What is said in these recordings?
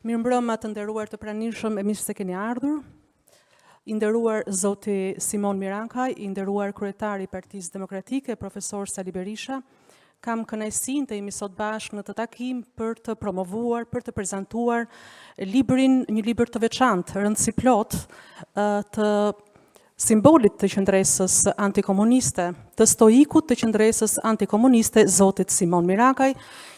Mirëmbrëma të nderuar të pranishëm, e mirë se keni ardhur. I nderuar zoti Simon Mirankaj, i nderuar kryetari i Partisë Demokratike, profesor Sali Berisha, kam kënaqësinë të jemi sot bashkë në të takim për të promovuar, për të prezantuar një libër të veçantë, rëndësiplot të simbolit të qendresës antikomuniste, të stoikut të qendresës antikomuniste, zotit Simon Mirankaj,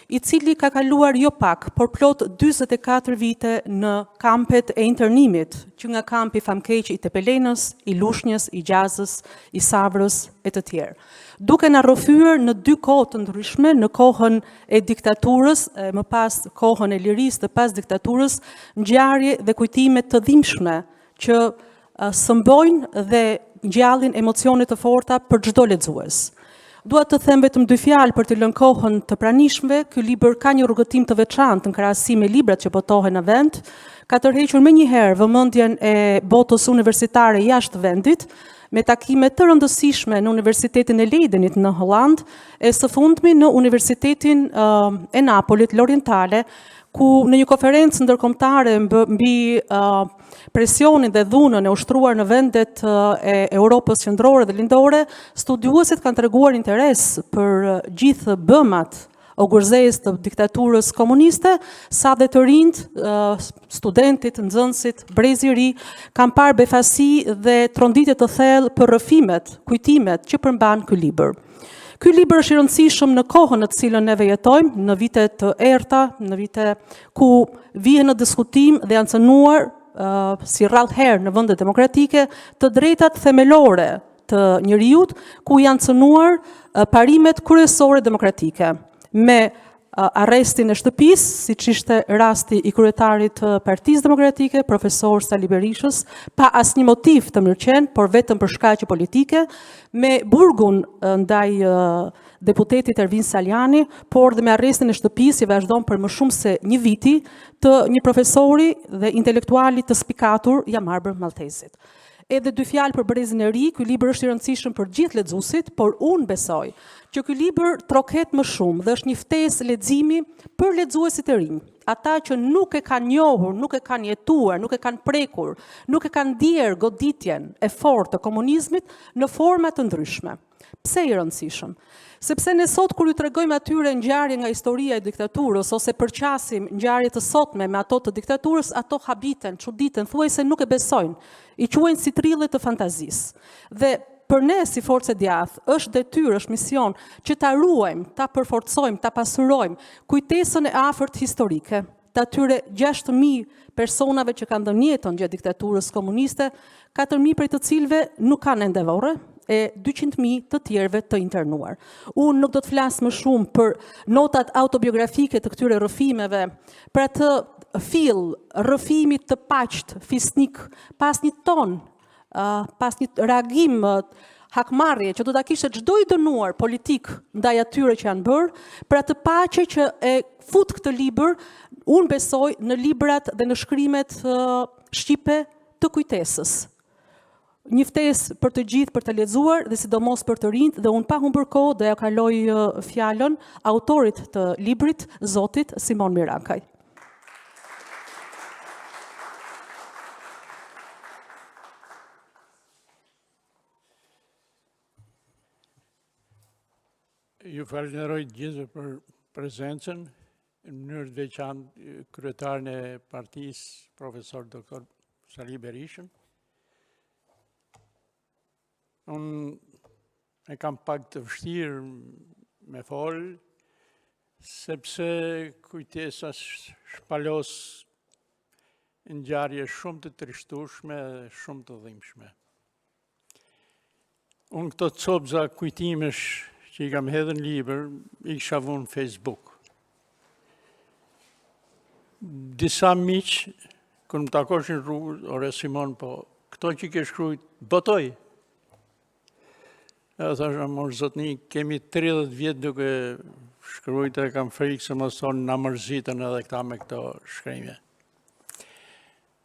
i cili ka kaluar jo pak, por plot 44 vite në kampet e internimit, që nga kampi famkeq i Tepelenës, i Lushnjës, i Gjazës, i Savrës e të tjerë. Duke na rrëfyer në dy kohë të ndryshme, në kohën e diktaturës, më pas kohën e lirisë të pas diktaturës, ngjarje dhe kujtime të dhimbshme që sëmbojnë dhe ngjallin emocione të forta për çdo lexues. Dua të them vetëm dy fjalë për të lënë kohën të pranishmëve. Ky libër ka një rrugëtim të veçantë në krahasim me librat që botohen në vend, ka tërhequr menjëherë vëmendjen e botës universitare jashtë vendit, me takime të rëndësishme në Universitetin e Leidenit në Holland, e së fundmi në Universitetin e Napolit, l'Orientale, ku në një konferencë ndërkombëtare mbi presionin dhe dhunën e ushtruar në vendet e Europës qendrore dhe lindore, studiuesit kanë treguar interes për gjithë bëmat o gurzejës të diktaturës komuniste, sa dhe të rinjt, studentit, nxënësit, brezi i ri, kanë parë befasi dhe tronditje të thellë për rrëfimet, kujtimet që përmban ky libër. Ky libër është i rëndësishëm në kohën në të cilën neve jetojmë, në vite të errta, në vite ku vihen në diskutim dhe janë cënuar si rrallë herë në vendet demokratike të drejtat themelore të njerëzit, ku janë cënuar parimet kryesore demokratike, me arrestin e shtëpisë, siç ishte rasti i kryetarit të Partisë Demokratike, profesor Sali Berishës, pa asnjë motiv të mirëqen, por vetëm për shkaqe politike, me burgun ndaj deputetit Ervin Saliani, por dhe me arrestin e shtëpisë i vazhdon për më shumë se një viti të një profesori dhe intelektuali të spikatur, Jamarbër Maltezit. Edhe dy fjalë për brezin e ri, ky libër është i rëndësishëm për gjithë lexuesit, por unë besoj që ky libër troket më shumë dhe është një ftesë leximi për lexuesit e rinj, ata që nuk e kanë njohur, nuk e kanë jetuar, nuk e kanë prekur, nuk e kanë ndier goditjen e fortë të komunizmit në forma të ndryshme. Pse i rëndësishëm? Sepse ne sot kur ju tregojmë atyre ngjarje nga historia e diktaturës ose përqasim ngjarje të sotme me ato të diktaturës, ato habiten, çuditen, thuajse nuk e besojnë. I quajnë si trille të fantazisë. Dhe për ne si forcë djathtë është detyrë, është mision që ta ruajmë, ta përforcojmë, ta pasurojmë kujtesën e afërt historike të atyre 6.000 personave që kanë dhënë jetën gjatë diktaturës komuniste, 4.000 prej të cilëve nuk kanë ende varre, e 200.000 të tjerëve të internuar. Unë nuk do të flas më shumë për notat autobiografike të këtyre rrëfimeve, për atë fill rrëfimit të paqt, fisnik, pas një ton, pas një reagim hakmarrje që do ta kishte çdo i dënuar politik ndaj atyre që janë bërë, për atë paqe që e fut këtë libër, unë besoj në librat dhe në shkrimet shqipe të kujtesës. Një ftesë për të gjithë për të lexuar dhe sidomos për të rinjt, dhe unë pa humbur kohë do ja kaloj fjalën autorit të librit, zotit Simon Mirankaj. Ju falenderoj gjithë për prezencën, në mënyrë të veçantë kryetarin e partisë, profesor doktor Sali Berishën. Unë e kam pak të vështirë me folë, sepse kujtesa shpalos ngjarje shumë të trishtueshme dhe shumë të dhimbshme. Unë këto copza kujtimesh që i kam hedhë në libër, i kisha vënë në Facebook. Disa miqë, kër më takoshin rrugë, ore Simon, po këto që ke shkrujt, botoj. E thasha, mor zotni, kemi 30 vjetë duke shkrujt e kam frikë se më thonë na mërzitën edhe këta me këto shkrimje.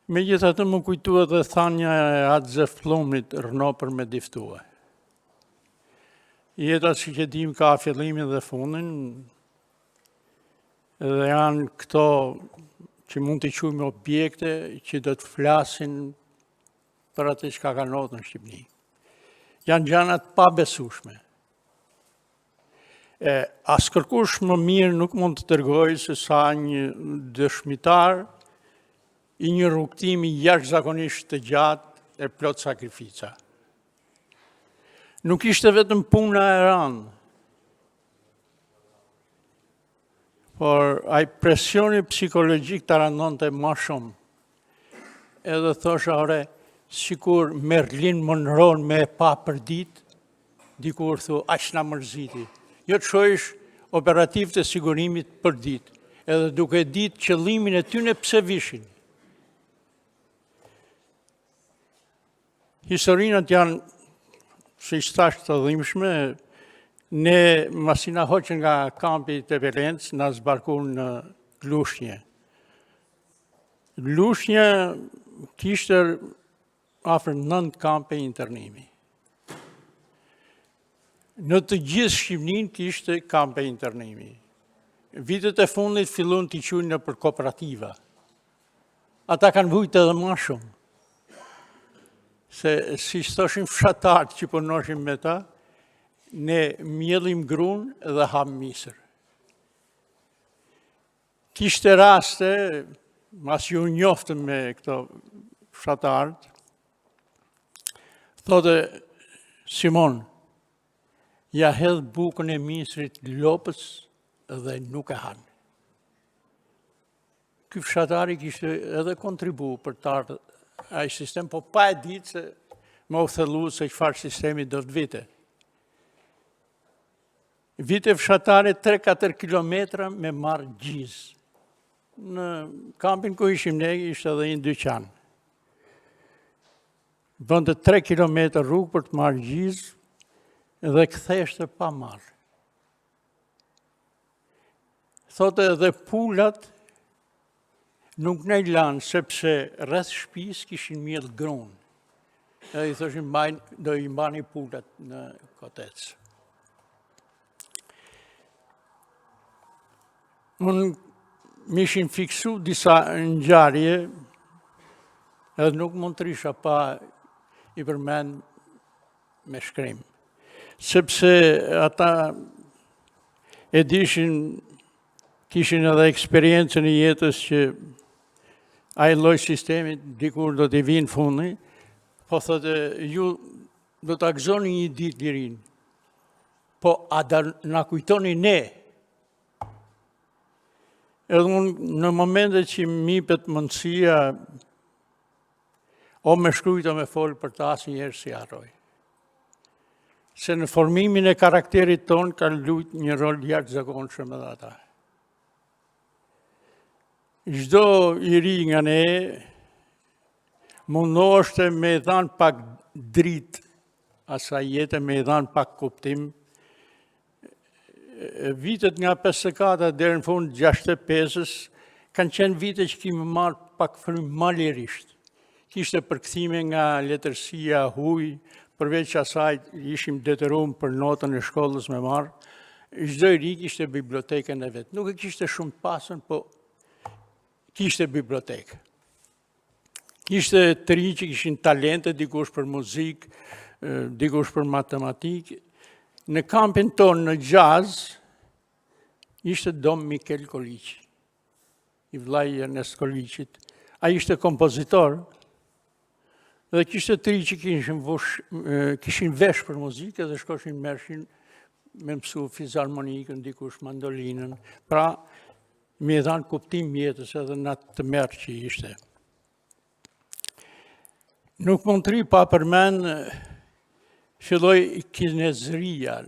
Me gjitha të më kujtua dhe thanja e atë zefplumit rënopër me diftua. Jeta që që dim ka fillimin dhe fundin, dhe janë këto që mund të quajmë objekte që do të flasin për atë që ka ndodhur në Shqipëri. Janë gjanat pa besueshme. As kërkush më mirë nuk mund të tërgoj se sa një dëshmitar i një rrugtimi jashtëzakonisht të gjatë e plot sakrifica. Nuk ishte vetëm puna e rëndë, por ai presioni psikologjik të rëndonte më shumë. Edhe thosha, ore, sikur Marilyn Monroe me e pa për ditë, dikur thu, aq na mërziti. Jo të shohësh operativ të sigurimit për ditë, edhe duke ditë qëllimin e tyne pse vishin. Historinat janë, si thash, të dhimbshme. Ne masina hoqën nga kampi të Velencë, na zbarkun në Lushnjë. Lushnjë kishte afër 9 kampe internimi. Në të gjithë Shqipërinë kishte kampe internimi. Vitet e fundit fillon t'i quajnë në për kooperativa. Ata kanë vujt edhe më shumë. Se si thoshin fshatarët që punoshim me ta, ne mjellim grunë dhe ham misër. Kishte raste, mas ju njoftëm me këto fshatarët, thote Simon, ja hedh bukën e misrit lopës dhe nuk e hanë. Ky fshatari kishte edhe kontribu për të ardhur ai sistem, po pa e ditë se më u thellu se çfarë sistemi do të vite. Vite fshatare 3-4 kilometra me marrë gjizë. Në kampin ku ishim ne, ishte edhe një dyqan. Bënte 3 kilometra rrugë për të marrë gjizë dhe ktheshte pa marrë. Thote edhe pulat nuk ne lanë, sepse rreth shtëpis kishin mjell grunë. Edhe i thoshin, do i mbani pulat në kotec. Unë m'ishin fiksu disa ngjarje, edhe nuk mund të risha pa i përmend me shkrim. Sepse ata e dishin, kishin edhe eksperiencën e jetës që ai lloj sistemi dikur do t'i vinë fundi, po thotë ju do ta gëzoni një ditë lirin. Po a na kujtoni ne? Edhe unë në momentet që mipet mundësia o me shkruajt o me fol për ta, asnjëherë si harroj. Se në formimin e karakterit ton kanë luajtur një rol jashtëzakonshëm edhe ata. Çdo i ri nga ne mundoheshte me dhanë pak dritë asaj jete, me dhanë pak kuptim. Vitet nga 54 deri në fund 65-s kanë qenë vite që kemi marrë pak frymë më lirisht. Kishte përkthime nga letërsia, huj, përveç asaj ishim detyruar për notën e shkollës me marrë. Çdo i ri kishte bibliotekën e vet. Nuk e kishte shumë të pasën, po kishte bibliotekë. Kishte të rinj që kishin talente, dikush për muzikë, dikush për matematikë. Në kampin tonë në jazz ishte Dom Mikel Koliqi, i vllai Ernest Koliqit. Ai ishte kompozitor dhe kishte të rinj që kishin vesh për muzikë dhe shkoshin merrshin me mësu fizarmonikën, dikush mandolinën. Pra, mi e dhanë kuptim jetës edhe në atë të merë që ishte. Nuk mund të ri pa përmend filloi kinezëria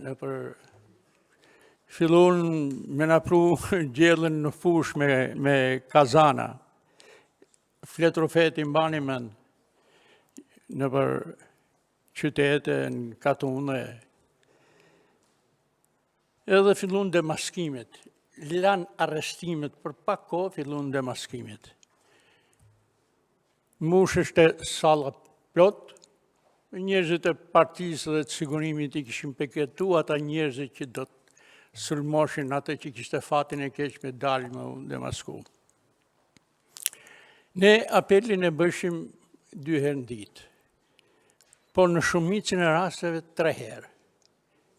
fillon me na pru gjellën në fush me kazana. Fletrofeti mbani mend në për qytete, në katune. Edhe fillon demaskimet. Lan arrestimet për pak kohë fillon demaskimet. Mushësht e salla plot, njerëzit e partisë dhe të sigurimit I kishin peketu ata njerëzit që do të sulmoshin atë që kishte fatin e keq me dalë me demasku. Ne apelin e bëshim 2 herë në ditë, por në shumicën e rasteve 3 herë.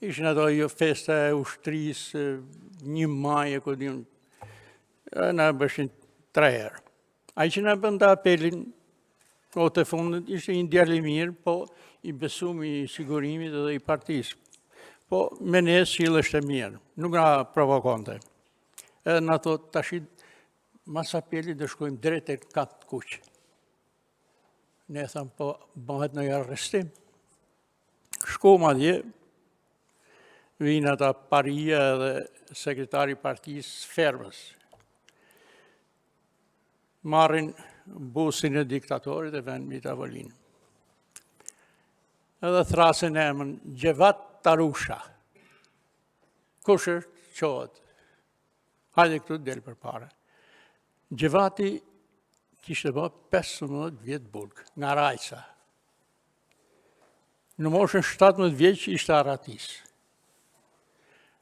Ishin ato festa e ushtrisë, 1 maj e kodin, na bëshin 3 herë. Ai që na bënda apelin, o të fundit, ishte një djalë I mirë, po I besum I sigurimit edhe I partisë. Po me ne sillesht e mirë, nuk na provokonte. Edhe na thot tash mas apelit do shkojmë drejt e katë kuq. Ne tham po bëhet në arrestim. Shkojmë atje, vinë ata paria edhe sekretari I partisë fermës. Marrin busin e diktatorit e vend mbi tavolinë. Edhe thrasin emën Gjevat Tarusha. Kush është? Qohet. Hajde këtu del përpara. Gjevati kishte bë 15 vjet burg, nga Rajca. Në moshën 17 vjeç ishte arratis.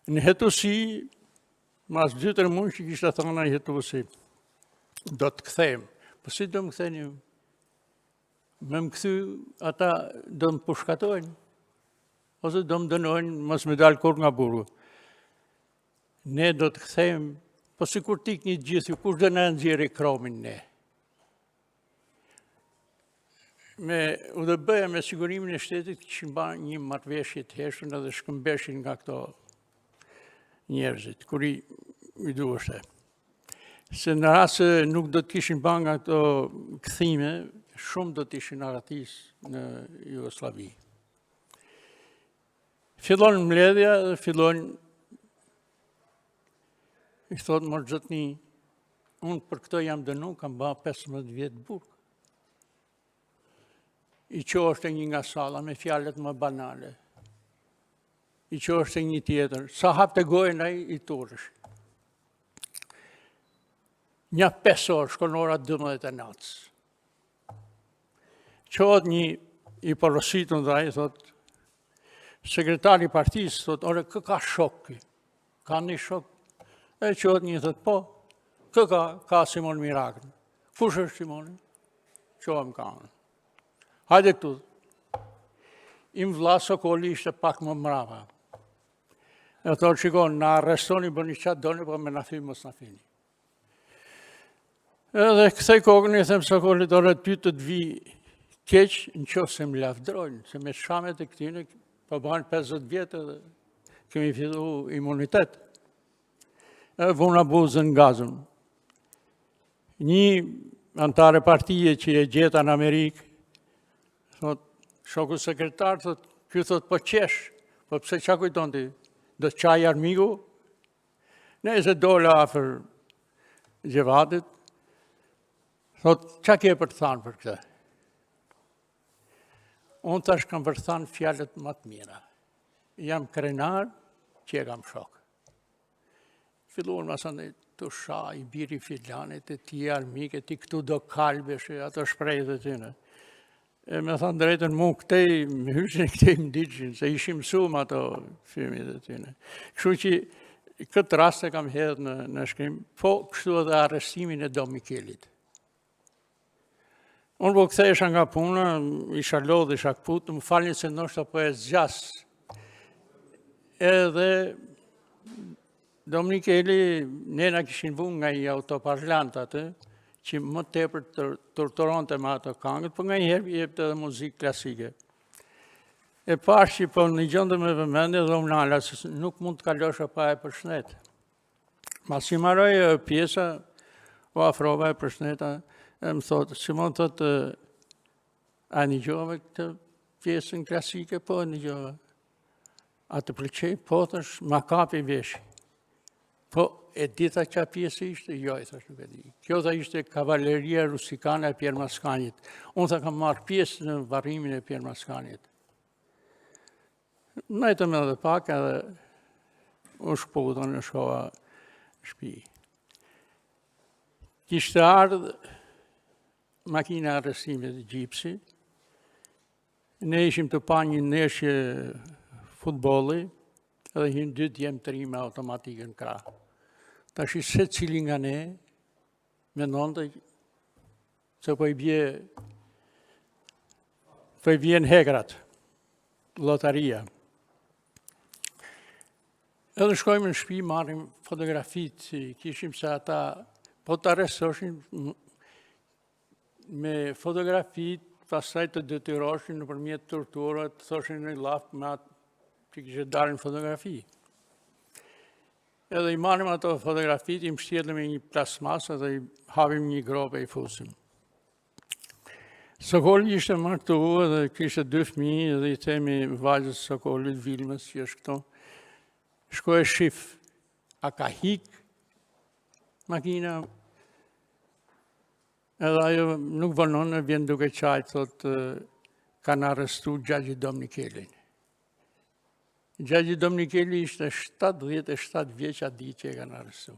Në hetusi, mas 2-3 muaj që kishte thënë ai hetusi, do të kthejmë. Po si do më ktheni? Me më kthy ata do më pushkatojnë, ose do më dënojnë, mos më dalë kur nga burgu. Ne do të kthejmë, po si kur tik një gjithë, kush do në nxjerrë kromin ne? Me UDB-ja, me sigurimin e shtetit, kishin bërë një marrëveshje të heshtur edhe shkëmbeshin nga këto njerëzit, kur I duheshte. Se në rast se nuk do të kishin bërë nga këto kthime, shumë do të ishin arratis në Jugosllavi. Fillon mbledhja dhe fillon I thot mor xhotni, unë për këto jam dënu, kam ba 15 vjet burg. I qoshte një nga salla me fjalët më banale. I qoshte një tjetër, sa hapte gojën ai I turrësh. Një 5 orë, shkon ora 12 e natës. Qohet një I porositun dhe ai thot, sekretari I partisë thot, ore kë ka shok, ka një shok. E qohet një thot, po, kë ka Simon Mirakën. Kush është Simoni? Qohem ka. Hajde këtu. Im vlla Sokoli ishte pak më mrapa. E thot, shikon, na arrestoni, bëni qatë doni, po me na fini, mos na fini. Edhe kthej kokën I them Sokolit, ore ty të vi keq në qoftë se më lavdrojnë, se me shamet e këtine, po banë 50 vjetë dhe kemi fillu imunitet. E vuna buzën gazën. Një antare partije që e gjeta në Amerikë, thot, shoku sekretar, thot, ky thot, po qesh, po pse qa kujton ti, do të qaj armiku? Ne se dole afer Gjevatit, thot, qa ke për të thanë për këtë? Unë tash kam për të thanë fjalët më të mira. Jam krenar që e kam shok. Filluan masandej të sha, I biri filanit, e ti armike, ti këtu do kalbesh, ato shprejt e tyne. E me thanë drejtën mu këtej, me hyshin këtej më diqin, se ishim mësum ato filmit e tyne. Kështu që këtë rast e kam hedhë në shkrim, po kështu edhe arrestimin e Do Mikelit. Unë po kthehesha nga puna, isha lodh, isha kput, më falni se ndoshta po e zgjas. Edhe Do Mikeli, ne na kishin vënë nga I autoparlant atë, që më tepër torturonte me ato këngët, po nga njëherë jepte edhe muzikë klasike. E pash që po në gjëndë me vëmendje dhe unë nala, se nuk mund të kalosha pa e përshnet. Mas I maroj pjesa, o afrova e përshnet, e më thotë, Simon thotë, a një gjove këtë pjesën klasike, po në gjë. A të pëlqej, po thash, ma kapi veshi. Po, e dita që pjesë ishte? Jo, e thash nuk e di. Kjo tha ishte kavaleria rusikane e Pierre Maskanit. Unë tha kam marrë pjesë në varrimin e Pierre Maskanit. Najtëm edhe pak edhe u shputën në shkova shtëpi. Kishte ardhë makina arrestimit e gjipsi. Ne ishim të pa një ndeshje futbolli, edhe hinë 2 djemë të rime automatike në krah. Tash se cili nga ne, mendonte se po i vjen hekrat, lotaria. Edhe shkojmë në shtëpi, marrim fotografit, kishim se ata, po të arrestoshin me fotografit, pastaj të detyroshin nëpërmjet torturave, të thoshin në laf me atë që kishte dalë në fotografi. Edhe i marrim ato fotografit, i mbështjellim me një plasmas dhe i hapim një grope i fusim. Sokoli ishte martuar dhe kishte 2 fëmijë dhe i themi vajzës Sokolit Vilmës që është këto, shkoj e shif, a ka hik makina? Edhe ajo nuk vonon, vjen duke qajtë, thot, kanë arrestu Gjagji Domnikelin. Gjagji Domnikeli ishte 77 vjeç atë ditë që e kanë arrestu.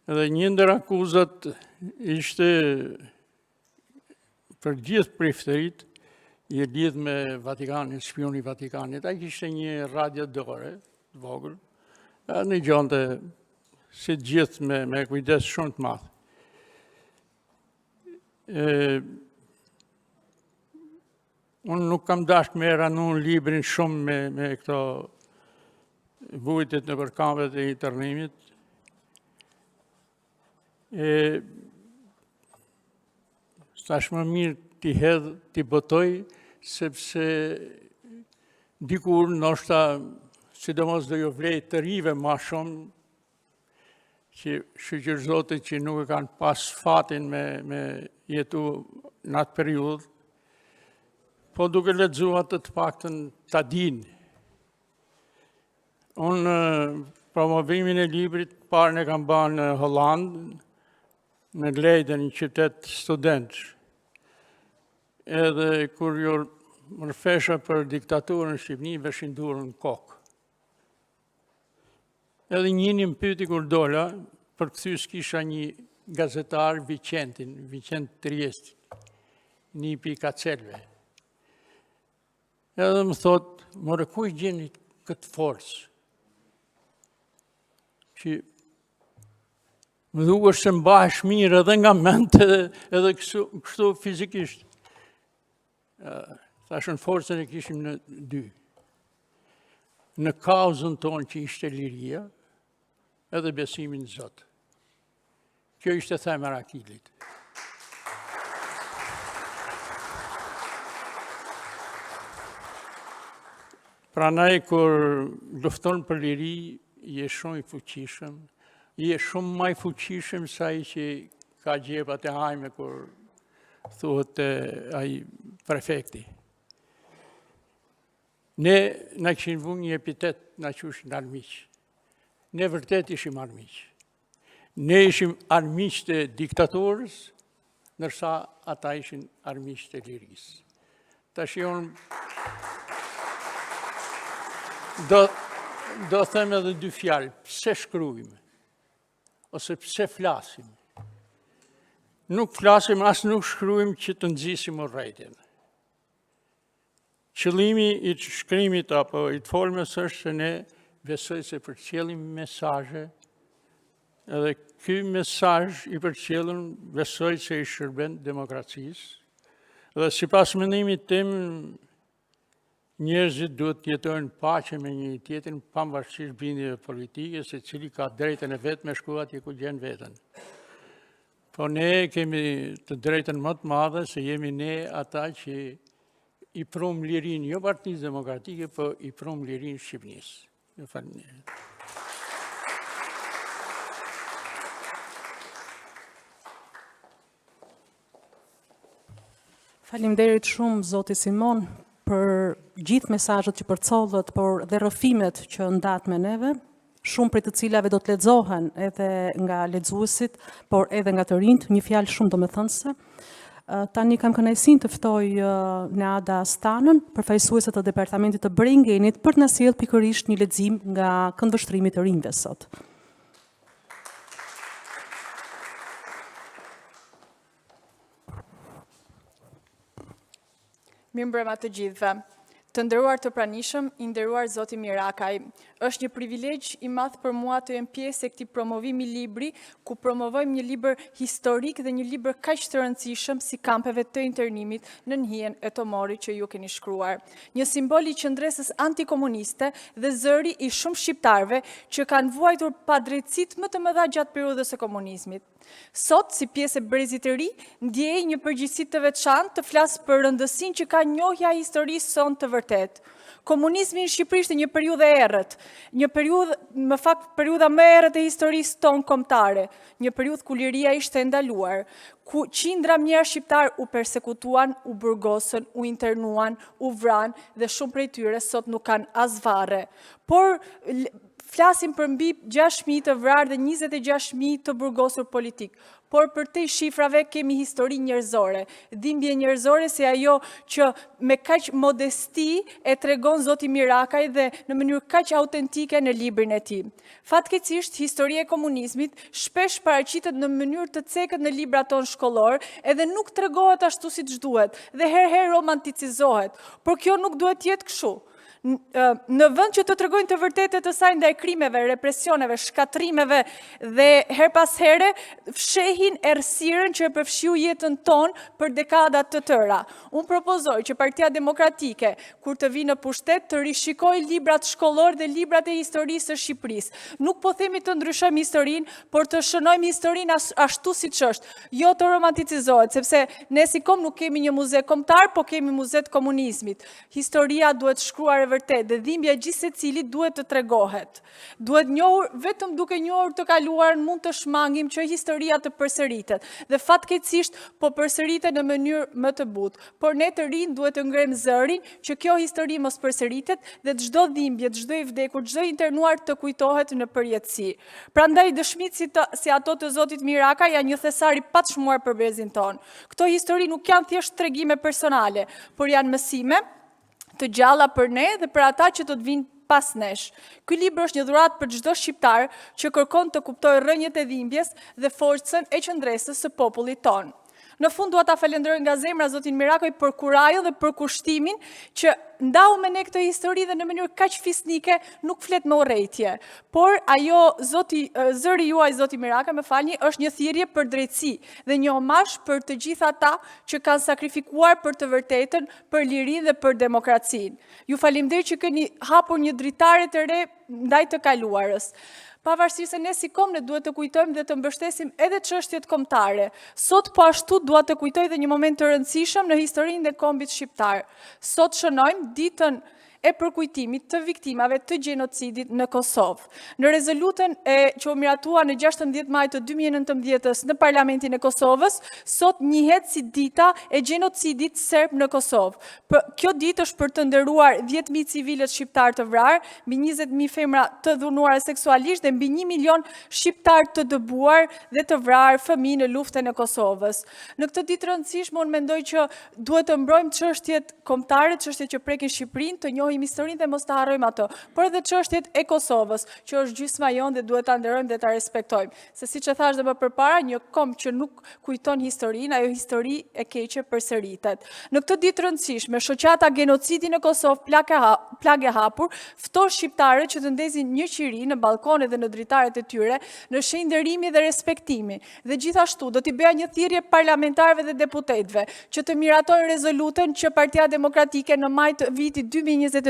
Edhe një ndër akuzat ishte për gjithë prifterit, i lidh me Vatikanin, spioni i Vatikanit. Ai kishte një radio dore, vogël, në gjonte si gjithë me kujdes shumë të madh. Unë nuk kam dashur me ranu librin shumë me këto vujtet në përkamvet e internimit. Tash më mirë t'i hedh, t'i botoj, sepse dikur ndoshta, sidomos do ju vlej të rive ma shumë, që shoqërzotit që nuk e kanë pas fatin me jetu në atë periudhë, po duke lexuar të paktën ta dinë. Unë promovimin e librit parën e kam bërë në Holland, në Leiden, një qytet studentësh. Edhe kur ju mërfesha për diktaturën në Shqipëni, veshin durën në kokë. Edhe njëni më pyeti kur dola, përkthys kisha një gazetar Vicent Triesti, një pi Kacelve. Edhe më thot, more ku i gjeni këtë forcë? Që më dukesh se mbahesh mirë edhe nga mente edhe kështu fizikisht. Thashën forcën e kishim në 2. Në kauzën tonë që ishte liria, edhe besimin në Zot. Kjo ishte themra e Akilit. Pranaj, kur lufton për liri, je shumë i fuqishëm, je shumë ma i fuqishëm sa i që ka gjepat e hajme, kur thuhet ai prefekti. Ne na kishin vu një epitet, na qushin armiq. Ne vërtet ishim armiq. Ne ishim armiq të diktaturës, nërsa ata ishin armiq të lirisë. Tash unë do them edhe 2 fjalë, pse shkruajmë, ose pse flasim. Nuk flasim, as nuk shkruajmë që të nxisim urrejtjen. Qëllimi i shkrimit apo i të folmës është se ne besoj se përcjellim mesazhe, edhe ky mesazh i përcjellën besoj se i shërben demokracisë. Dhe sipas mendimit tim, njerëzit duhet të jetojnë paqe me një tjetrin pavarësisht bindjeve politike, se cili ka drejtën e vet me shku atje ku gjen veten. Po ne kemi të drejtën më të madhe se jemi ne ata që i prum lirin, jo Partisë Demokratike, po i prum lirin Shqipënisë. Ju faleminderit. Faleminderit shumë zoti Simon për gjithë mesazhet që përcollët, por dhe rrëfimet që ndat me neve, shumë prej të cilave do të lexohen edhe nga lexuesit, por edhe nga të rinjt, një fjalë shumë domethënëse. Tani kam kënaqësinë të ftoj Neada Stanën, përfaqësuese të Departamentit të Brengenit, për të na sjellë pikërisht një lexim nga këndvështrimi të rinjve sot. Mirëmbrëma të gjithëve. Të nderuar të pranishëm, i nderuar zoti Mirakaj, është një privilegj i madh për mua të jem pjesë e këtij promovimi libri, ku promovojmë një libër historik dhe një libër kaq të rëndësishëm si Kampeve të internimit në hijen e Tomorit që ju keni shkruar. Një simbol i qendresës antikomuniste dhe zëri i shumë shqiptarëve që kanë vuajtur padrejtësitë më të mëdha gjatë periudhës së komunizmit. Sot, si pjesë e brezit të ri, ndjej një përgjegjësi të veçantë të flas për rëndësinë që ka njohja e historisë son të vërtet. Komunizmi në Shqipëri ishte një periudhë e errët, një periudhë, më fakt periudha më e errët e historisë tonë kombëtare, një periudhë ku liria ishte ndaluar, ku qindra mijëra shqiptar u persekutuan, u burgosën, u internuan, u vran dhe shumë prej tyre sot nuk kanë as varre. Por flasim për mbi 6.000 të vrarë dhe 26.000 të burgosur politik. Por për te shifrave kemi histori njerëzore, dhimbje njerëzore si ajo që me kaq modesti e tregon zoti Mirakaj dhe në mënyrë kaq autentike në librin e tij. Fatkeqësisht, historia e komunizmit shpesh paraqitet në mënyrë të cekët në librat tonë shkollor, edhe nuk tregohet ashtu siç duhet dhe herëherë romanticizohet, por kjo nuk duhet të jetë kështu. Në vend që të tregojnë të vërtetet të saj ndaj krimeve, represioneve, shkatrimeve dhe her pas here fshehin errësirën që e përfshiu jetën tonë për dekada të tëra. Unë propozoj që Partia Demokratike, kur të vi në pushtet, të rishikojë librat shkollor dhe librat e historisë së Shqipërisë. Nuk po themi të ndryshojmë historinë, por të shënojmë historinë ashtu siç është. Jo të romanticizohet, sepse ne si kom nuk kemi një muze kombëtar, po kemi muze të komunizmit. Historia duhet shkruar vërtet dhe dhimbja gjithë secilit duhet të tregohet. Duhet njohur, vetëm duke njohur të kaluarën mund të shmangim që historia të përsëritet. Dhe fatkeqësisht po përsëritet në mënyrë më të butë. Por ne të rinj duhet të ngrem zërin që kjo histori mos përsëritet dhe çdo dhimbje, çdo i vdekur, çdo i internuar të kujtohet në përjetësi. Prandaj dëshmitë si ato të zotit Miraka janë një thesar i patshmuar për brezin tonë. Këto histori nuk janë thjesht tregime personale, por janë mësime të gjalla për ne dhe për ata që të vinë pas nesh. Ky libër është një dhuratë për çdo shqiptar që kërkon të kuptojë rrënjët e dhimbjes dhe forcën e qendresës së popullit tonë. Në fund dua ta falenderoj nga zemra zotin Mirakoj për kurajën dhe për kushtimin që ndau me ne këtë histori dhe në mënyrë kaq fisnike nuk flet me urrëtie. Por ajo zëri juaj zoti Mirakaj, më falni, është një thirrje për drejtësi dhe një omazh për të gjithë ata që kanë sakrifikuar për të vërtetën, për lirinë dhe për demokracinë. Ju falenderoj që keni hapur një dritare të re ndaj të kaluarës. Pavarësisht se ne si kom ne duhet të kujtojmë dhe të mbështesim edhe çështjet kombëtare. Sot po ashtu dua të kujtoj dhe një moment të rëndësishëm në historinë e kombit shqiptar. Sot shënojmë ditën e përkujtimit të viktimave të gjenocidit në Kosovë. Në rezolutën që u miratua në 16 maj të 2019 në Parlamentin e Kosovës, sot njihet si dita e gjenocidit serb në Kosovë. Kjo ditë është për të nderuar 10.000 civilët shqiptar të vrarë, mbi 20.000 femra të dhunuara seksualisht dhe mbi 1 milion shqiptar të dëbuar dhe të vrarë fëmijë në luftën e Kosovës. Në këtë ditë rëndësishme unë mendoj që duhet të mbrojmë çështjet kombëtare, çështjet që prekin Shqipërinë, të njohim historinë dhe mos të harrojmë ato, por edhe çështjet e Kosovës, që është gjysma jonë dhe duhet ta nderojmë dhe ta respektojmë. Se siç e thash dhe më përpara, një komb që nuk kujton historinë, ajo histori e keqe përsëritet. Në këtë ditë rëndësishme, shoqata genocidi në Kosovë plagë e hapur, fton shqiptarët që të ndezin një qiri në balkone dhe në dritaret e tyre, në shenjë nderimi dhe respektimi. Dhe gjithashtu do t'i bëja një thirrje parlamentarëve dhe deputetëve që të miratojnë rezolutën që Partia Demokratike në maj të vitit 2022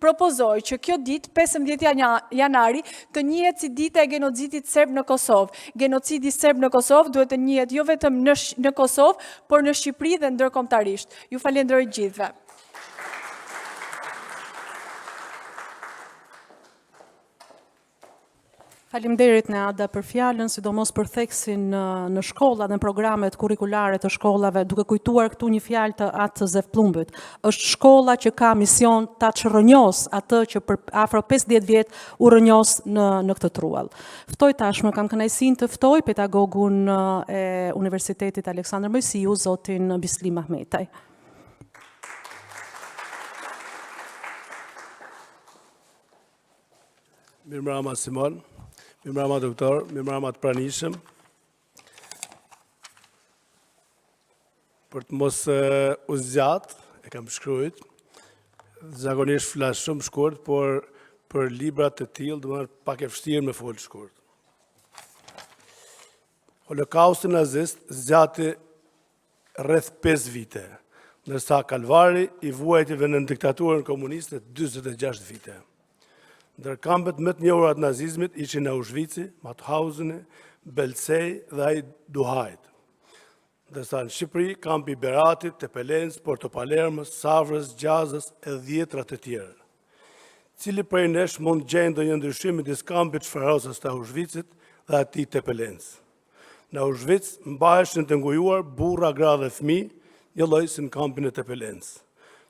propozoi që kjo ditë, 15 janari, të njihet si dita e genocidit serb në Kosovë. Genocidi serb në Kosovë duhet të njihet jo vetëm në Kosovë, por në Shqipëri dhe ndërkombëtarisht. Ju falenderoj gjithëve. Faleminderit Neada për fjalën, sidomos për theksin në shkolla dhe në programet kurrikulare të shkollave, duke kujtuar këtu një fjalë të atë Zef Plumbit. Është shkolla që ka mision ta çrrënjos atë që për afro 50 vjet u rrënjos në këtë truall. Ftoj tashmë, kam kënaqësinë të ftoj pedagogun e Universitetit Aleksandër Mojsiu, zotin Bislim Ahmetaj. Mirëmbrëma Simon, mirëmbrëma doktor, mirëmbrëma të pranishëm. Për të mos u zgjat, e kam shkruajt, zakonisht flas shumë shkurt, por për libra të tillë do të pak e vështirë me fol shkurt. Holokausti nazist zgjati rreth 5 vite, ndërsa kalvari i vuajtjeve në diktaturën komuniste 46 vite. Ndër kampet më të njohura të nazizmit ishin Auschwitz, Mauthausen, Belzej dhe ai Duhajt. Ndërsa në Shqipëri, kampi i Beratit, Tepelens, Porto Palermës, Savrës, Gjazës e 10 të tjerë. Cili prej nesh mund gjejë ndonjë ndryshim midis kampit çfarosës të Auschwitzit dhe atij Tepelens. Në Auschwitz mbaheshin të ngujuar burra, gra dhe fëmijë, një lloj si në kampin e Tepelens.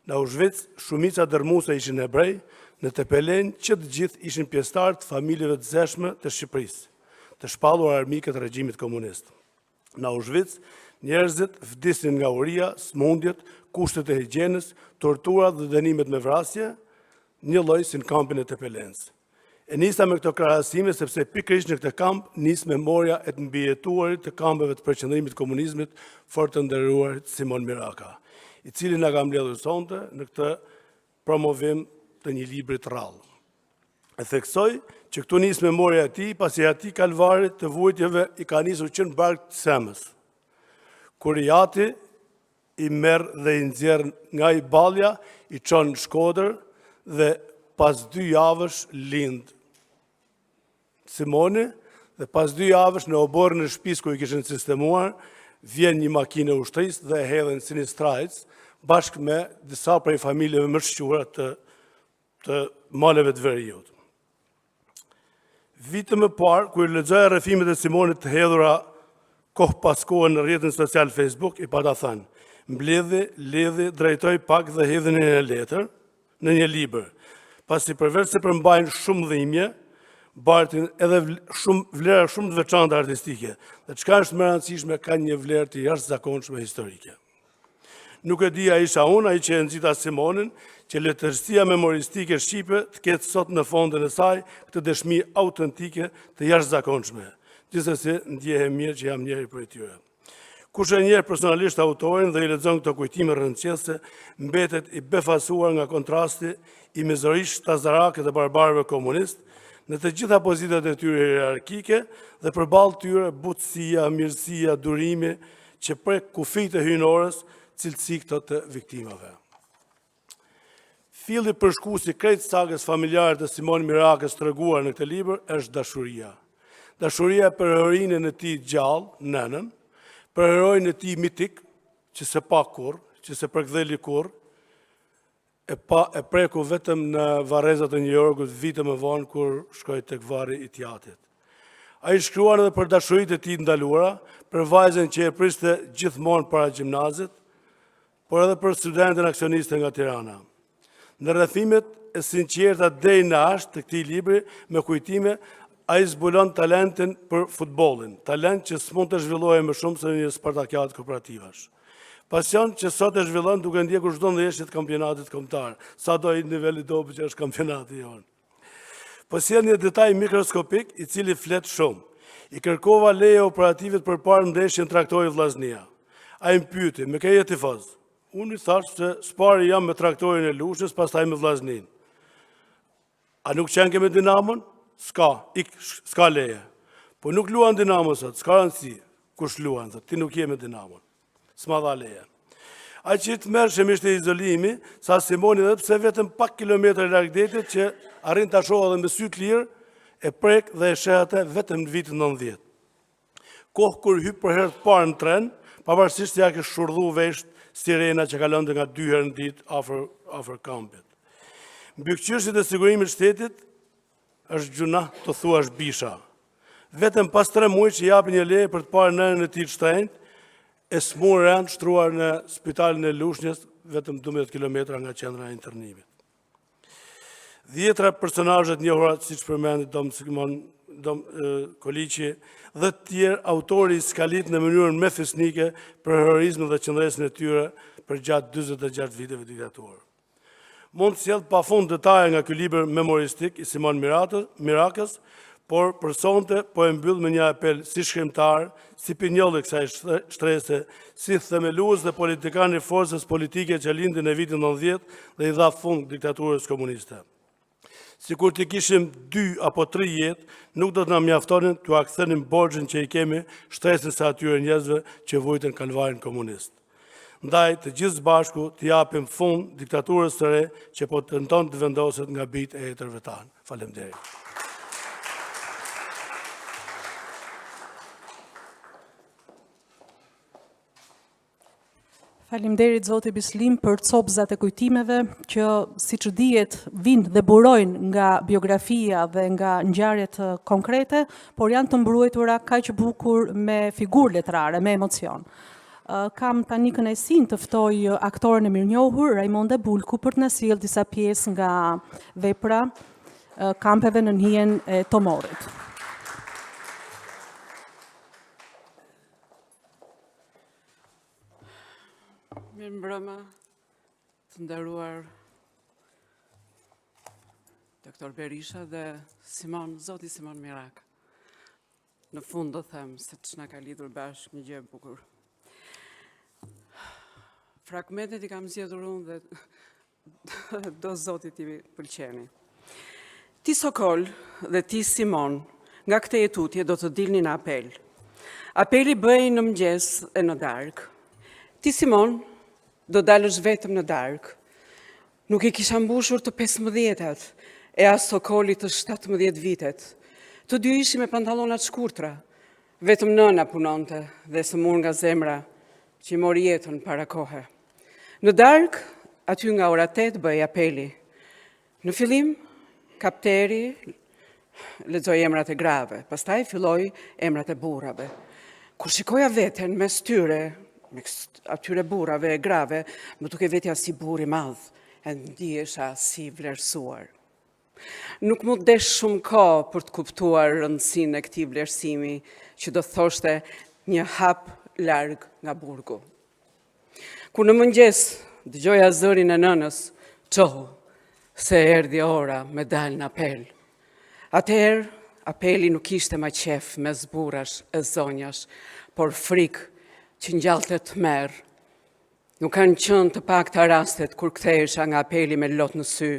Në Auschwitz shumica dërmuese ishin hebrej, në Tepelen që të gjithë ishin pjesëtar të familjeve të zeshme të Shqipërisë, të shpallur armikët e regjimit komunist. Në Auschwitz, njerëzit vdisin nga uria, smundjet, kushtet e higjienës, torturat dhe dënimet me vrasje, një lloj si në kampin e Tepelens. E nisa me këto krahasime sepse pikërisht në këtë kamp nis memoria e të mbijetuarit të kampeve të përqendrimit komunizmit fort të nderuarit Simon Miraka, i cili na ka mbledhur sonte në këtë promovim të një libri të rrallë. E theksoj që këtu nis memoria e tij, pasi atij kalvarit të vuajtjeve i ka nisur që në bark të Semës, kur i ati i merr dhe i nxjerr nga i ballja, i çon në Shkodër dhe pas 2 javësh lind Simoni, dhe pas 2 javësh në oborrin e shtëpisë ku i kishin sistemuar, vjen një makinë ushtrisë dhe e hedhin si një strajc, bashkë me disa prej familjeve më shqura të maleve të Veriut. Vite më parë, kur lexoja rrëfimet e Simonit të hedhura kohë pas kohë në rrjetin social Facebook, i pata thënë, mbledhi, ledhi, drejtoj pak dhe hedhi në një letër, në një libër, pasi përveç se përmbajnë shumë dhimbje, bartin edhe vlera shumë të veçanta artistike, dhe çka është më e rëndësishme, ka një vlerë të jashtëzakonshme historike. Nuk e di a isha unë, ai që e nxita Simonin, që letërsia memoristike shqipe të ketë sot në fondin e saj këtë dëshmi autentike të jashtëzakonshme. Gjithsesi ndjehem mirë që jam njëri prej tyre. Kush e njeh personalisht autorin dhe i lexon këto kujtime rrëndësishme, mbetet i befasuar nga kontrasti i mizorish tazarake dhe barbarëve komunist në të gjitha pozitat e tyre hierarkike dhe përballë tyre butësia, mirësia, durimi që prek kufijtë e hyjnorës, cilësi këto të viktimave. Filli përshkuesi krejt sagës familjare të Simon Mirakës treguar në këtë libër është dashuria. Dashuria për heroinën e tij gjallë, nënën, për heroin e tij mitik, që se pa kurrë, që se përktheli kurrë, e preku vetëm në varrezat e New Yorkut vite më vonë kur shkoi tek varri i Tjatit. Ai shkruan edhe për dashuritë e tij ndaluara, për vajzën që e priste gjithmonë para gjimnazit, por edhe për studentën aksioniste nga Tirana. Në rrethimet e sinqerta deri në ashtë të këtij libri me kujtime, ai zbulon talentin për futbollin, talent që s'mund të zhvillohej më shumë se në një spartakiat kooperativash. Pasion që sot e zhvillon duke ndjekur çdo ndeshje të kampionatit kombëtar, sado i niveli dobët që është kampionati jon. Po sjell një detaj mikroskopik i cili flet shumë. I kërkova leje operativit përpara ndeshjen Traktori Vllaznia. Ai më pyeti, "Me ke je tifoz?" Unë i thash se spari jam me Traktorin e Lushës, pastaj me Vllaznin. A nuk qenë ke me Dinamon? S'ka leje. Po nuk luan Dinamo sot, s'ka rëndësi. Kush luan, thot, ti nuk je me Dinamon. S'ma dha leje. A që të mërshëm ishte izolimi, sa Simoni dhe pse vetëm pak kilometrë larg detit që arrin të shohë dhe me sy të lirë, e prek dhe e shehate vetëm në vitin 90. Kohë kur hyp për herë të parë në tren, pavarësisht se ja ke shurdhu vesht sirena që kalonte nga 2 herë në ditë afër kampit. Mbikëqyrësit e sigurimit shtetit është gjuna të thuash bisha. Vetëm pas 3 muaj që japi një leje për të parë nënën e tij të shtrenjtë, e smur rënd shtruar në spitalin e Lushnjës, vetëm 12 kilometra nga qendra e internimit. 10 personazhe të njohura, siç përmendi Dom Simon Koliqi, dhe të tjerë autori i skalit në mënyrën mefisnike për heroizmin dhe qëndresën e tyre për gjatë 46 viteve diktaturë. Mund të sjell pafund detaje nga ky libër memoristik i Simon Mirakës, por përsonte po e mbyll me një apel si shkrimtar, si pinjoll i kësaj shtrese, si themelues dhe politikan i forcës politike që lindi në vitin 90 dhe i dha fund diktaturës komuniste. Sikur të kishim 2 apo 3 jetë, nuk do të na mjaftonin t'u akthenim borxhin që i kemi shtresës së atyre njerëzve që vujtën kalvarin komunist. Ndaj të gjithë bashku të japim fund diktaturës së re që po tenton të vendoset nga bijtë e hetërve tanë. Faleminderit. Faleminderit zoti Bislim për copëzat e kujtimeve që siç dihet vinë dhe burojnë nga biografia dhe nga ngjarjet konkrete, por janë të mbruetura kaq bukur me figurë letrare, me emocion. Kam tani kënaqësinë të ftoj aktoren e mirënjohur Raimonde Bulku për të na sjellë disa pjesë nga vepra Kampeve në hijen e Tomorit. Mirëmbrëma, të nderuar Dr. Berisha dhe zoti Simon Mirak. Në fund do them se ç'na ka lidhur bashkë një gjë e bukur. Fragmentet i kam zgjedhur unë dhe do zotit i pëlqeni. Ti Sokol dhe ti Simon, nga këtë jetutje do të dilni në apel. Apeli bëj në mëngjes e në darkë. Ti Simon, do dalësh vetëm në darkë. Nuk i kisha mbushur të 15-at, e as Sokolit të 17 vitet. Të dy ishi me pantallonat shkurtra, vetëm nëna punonte dhe sëmur nga zemra që i mori jetën para kohe. Në darkë, aty nga ora 8 bëj apeli. Në fillim, kapteri lexoi emrat e grave, pastaj filloi emrat e burrave. Kur shikoja veten mes tyre, me atyre burrave e grave, më duke vetja si burr i madh, e ndihesha si vlerësuar. Nuk mund desh shumë kohë për të kuptuar rëndësinë e këtij vlerësimi, që do thoshte një hap larg nga burgu. Kur në mëngjes dëgjoja zërin e nënës, çohu, se erdhi ora me dal në apel. Atëherë, apeli nuk ishte më qef mes burrash e zonjash, por frikë që ngjallte tmerr. Nuk kanë qenë të pakta rastet kur kthehesha nga apeli me lot në sy,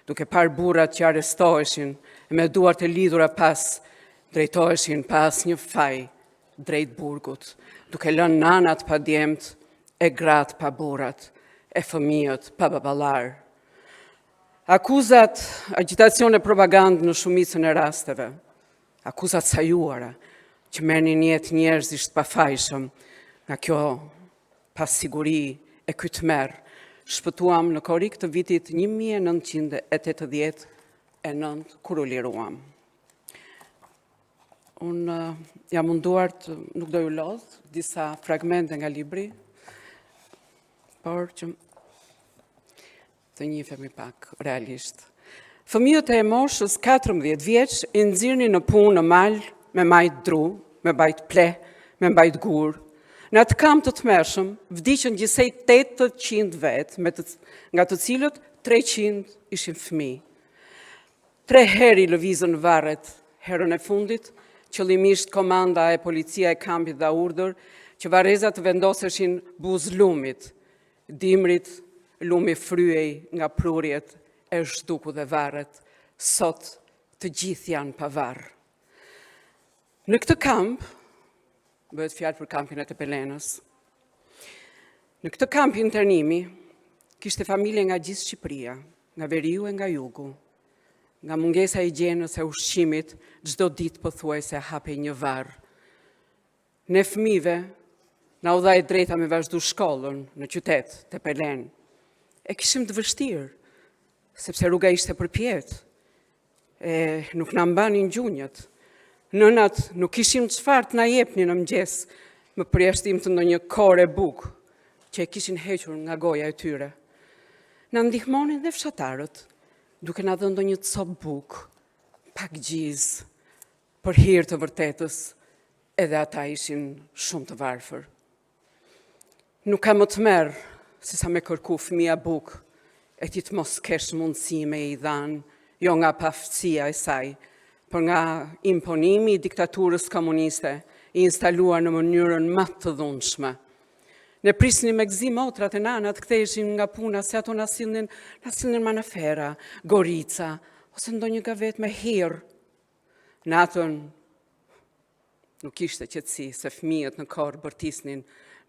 duke parë burrat që arrestoheshin e me duart e lidhura pas drejtoheshin pas një faj drejt burgut, duke lënë nanat pa djemt, e gratë pa burrat, e fëmijët pa baballar. Akuzat, agitacion e propagandë në shumicën e rasteve, akuzat sajuara që merrnin jetë njerëzisht pafajshëm, nga kjo pasiguri e ky tmerr, shpëtuam në korrik të vitit 1989, kur u liruam. Unë jam munduar të nuk do ju lodh disa fragmente nga libri, por që të njihemi pak realisht. Fëmijët e moshës 14 vjeç i nxirnin në punë në mal me majt dru, me bajt ple, me bajt gur. Në atë kamp të tmerrshëm vdiqën gjithsej 800 vetë, nga të cilët 300 ishin fëmijë. 3 herë lëvizën varret, herën e fundit, qëllimisht komanda e policia e kampit dha urdhër që varrezat të vendoseshin buz lumit. Dimrit, lumi fryej nga prurjet e zhduku dhe varret, sot të gjithë janë pa varr. Në këtë kamp, bëhet fjalë për kampin e Tepelenës, në këtë kamp internimi, kishte familje nga gjithë Shqipëria, nga veriu e nga jugu, nga mungesa e higjienës e ushqimit, çdo ditë pothuajse hapej një varr. Ne fëmijëve na u dha e drejta me vazhdu shkollën në qytet, Tepelen. E kishim të vështirë, sepse rruga ishte përpjet, e nuk na mbanin gjunjët. Nënat nuk ishim çfarë të na jepnin në mëngjes, më përjashtim të ndonjë kore bukë që e kishin hequr nga goja e tyre. Na ndihmonin dhe fshatarët, duke na dhënë ndonjë copë bukë, pak gjizë, për hir të vërtetës, edhe ata ishin shumë të varfër. Nuk ka më të merë, se sa me kërku fëmia bukë, e ti të mos kesh mundësi me i dhanë, jo nga paftësia e saj, por nga imponimi i diktaturës komuniste, i instaluar në mënyrën më të dhunshme. Ne prisnim me gëzim motrat e nanat ktheheshin nga puna, se ato na sillnin manafera, gorica, ose ndonjë gavet me hirë. Natën nuk ishte qetësi, se fëmijët në korë bërtisnin,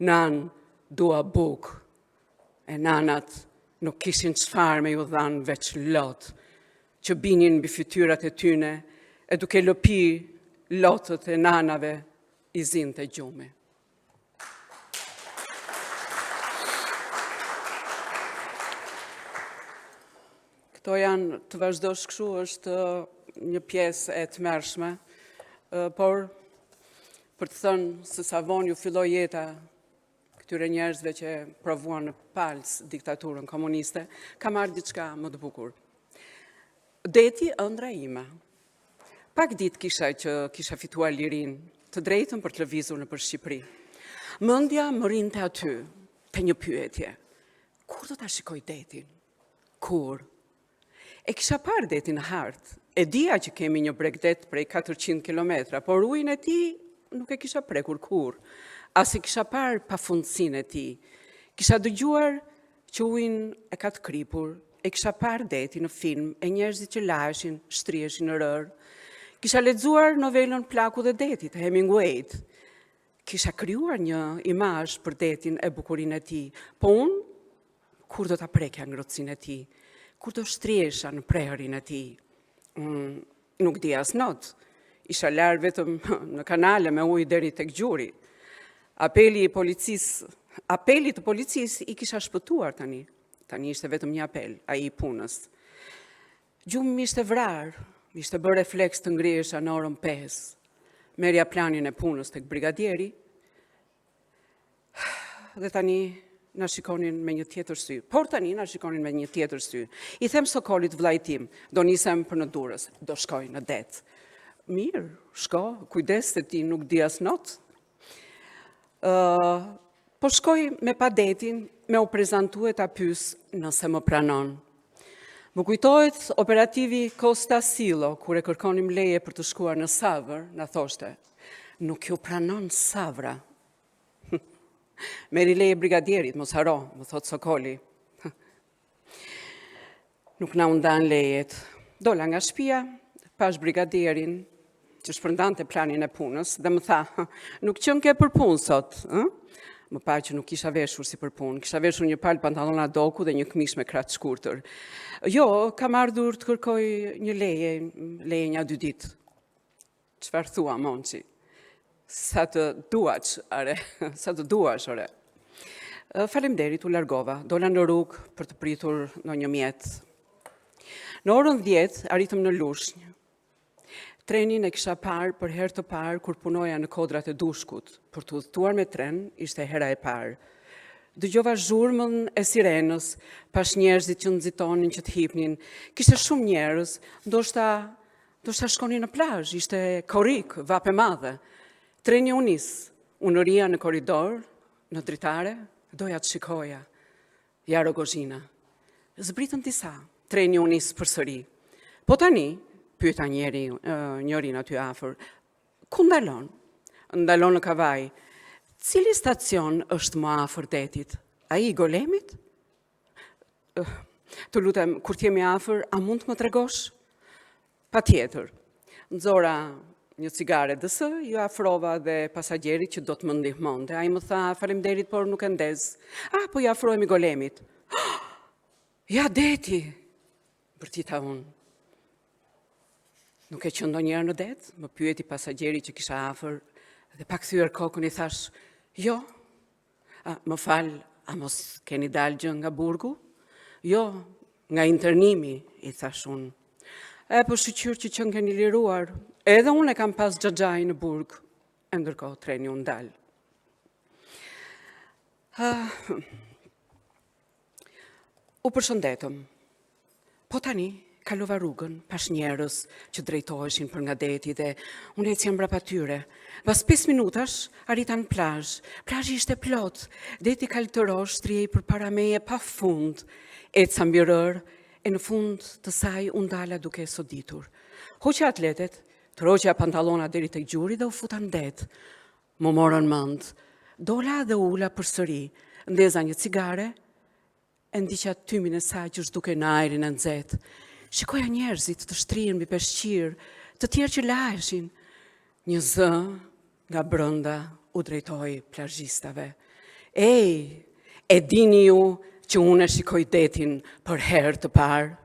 nan, dua bukë, e nanat nuk kishin çfarë me ju dhanë veç lotë, që binin mbi fytyrat e tyne, e duke lëpi lotët e nanave i zinte gjumi. Këto janë të vazhdosh kështu është një pjesë e tmerrshme, por për të thënë se sa vonë ju filloi jeta këtyre njerëzve që provuan në palës diktaturën komuniste, ka marrë diçka më të bukur. Deti ëndra ime. Pak ditë kisha fituar lirin, të drejtën për të lëvizur nëpër Shqipëri. Mendja më rinte aty, te një pyetje. Kur do ta shikoj detin? Kur? E kisha parë detin në hartë. E dija që kemi një bregdet prej 400 kilometra, por ujin e tij nuk e kisha prekur kur. As e kisha parë pafundësinë e tij. Kisha dëgjuar që ujin e ka të kripur, e kisha parë detin në film e njerëzit që laheshin, shtriheshin në rër. Kisha lexuar novelën Plaku dhe deti të Hemingwayt. Kisha krijuar një imazh për detin e bukurinë e tij, po unë kur do ta prekja ngrohtësinë e tij? Kur do shtrihesha në prerin e tij? Nuk di as not. Isha larë vetëm në kanale me ujë deri tek gjuri. Apeli të policisë i kisha shpëtuar tani. Tani ishte vetëm një apel, ai i punës. Gjumi më ishte vrarë, më ishte bërë refleks të ngrihesha në orën 5. Merja planin e punës tek brigadieri. Dhe tani na shikonin me një tjetër sy. Por tani na shikonin me një tjetër sy. I them Sokolit vllait tim, do nisem për në Durrës, do shkoj në det. Mirë, shko, kujdes se ti nuk di as not. Po shkoj me pa detin, me u prezantu e ta pys nëse më pranon. Më kujtohet operativi Kosta Silo, kur e kërkonim leje për të shkuar në Savër, na thoshte, nuk ju pranon Savra. Meri leje brigadierit, mos haro, më thot Sokoli. Nuk na u ndan lejet. Dola nga shtëpia, pash brigadierin, që shpërndante planin e punës, dhe më tha, nuk qënë ke për punë sot. Më pa që nuk kisha veshur si për punë, kisha veshur një palë pantallona doku dhe një këmish me kratë shkurtër. Jo, kam ardhur të kërkoj një leje një 2 ditë. Çfarë thua, Monçi? Sa të duash, ore. Faleminderit, u largova, dola në rrugë për të pritur në një mjet. Në orën 10 arritëm në Lushnjë. Trenin e kisha parë për herë të parë kur punoja në kodrat e Dushkut. Për të udhëtuar me tren, ishte hera e parë. Dëgjova zhurmën e sirenës, pas njerëzit që nxitonin që të hipnin. Kishte shumë njerëz, ndoshta shkonin në plazh, ishte korrik, vape madhe. Treni u nis, unë rria në korridor, në dritare, doja të shikoja. Ja Rogozhina. Zbritën disa, treni u nis përsëri. Po tani, pyeta njërin aty afër, ku ndalon? Ndalon në Kavaj. Cili stacion është më afër detit? Ai i Golemit? Të lutem, kur t'jemi afër, a mund të më tregosh? Patjetër. Nxora një cigare DS, ju afrova dhe pasagjerit që do të më ndihmonte. Ai më tha, faleminderit, por nuk e ndez. Po ju afrohemi Golemit. Ja deti, bërtita unë. Nuk e qenë ndonjëherë në det? Më pyeti pasagjeri që kisha afër dhe pa kthyer kokën i thash, jo. Më fal, a mos keni dalë gjë nga burgu? Jo, nga internimi, i thash unë. E po shqyqyr që qënë keni liruar, edhe unë e kam pas xhaxhaj në burg, e ndërkohë treni unë dalë. U përshëndetëm, po tani kalova rrugën pas njerëz që drejtoheshin për nga deti dhe unë ecja mbrapa tyre. Pas 5 minutash arrita në plazh. Plazhi ishte plot, deti kaltërosh strihej përpara meje pa fund. Eca mbi rër e në fund të saj u ndala duke e soditur. Hoqja atletet, troqja pantallona deri tek gjuri dhe u futa në det. Më morën mend. Dola dhe ula përsëri, ndeza një cigare, e ndiqa tymin e saj që zhduke në ajrin e nxehtë. Shikoja njerëzit të shtrihen mbi peshqir, të tjerë që laheshin. Një zë nga brenda u drejtoi plazhistave. Ej, e dini ju që unë e shikoj detin për herë të parë?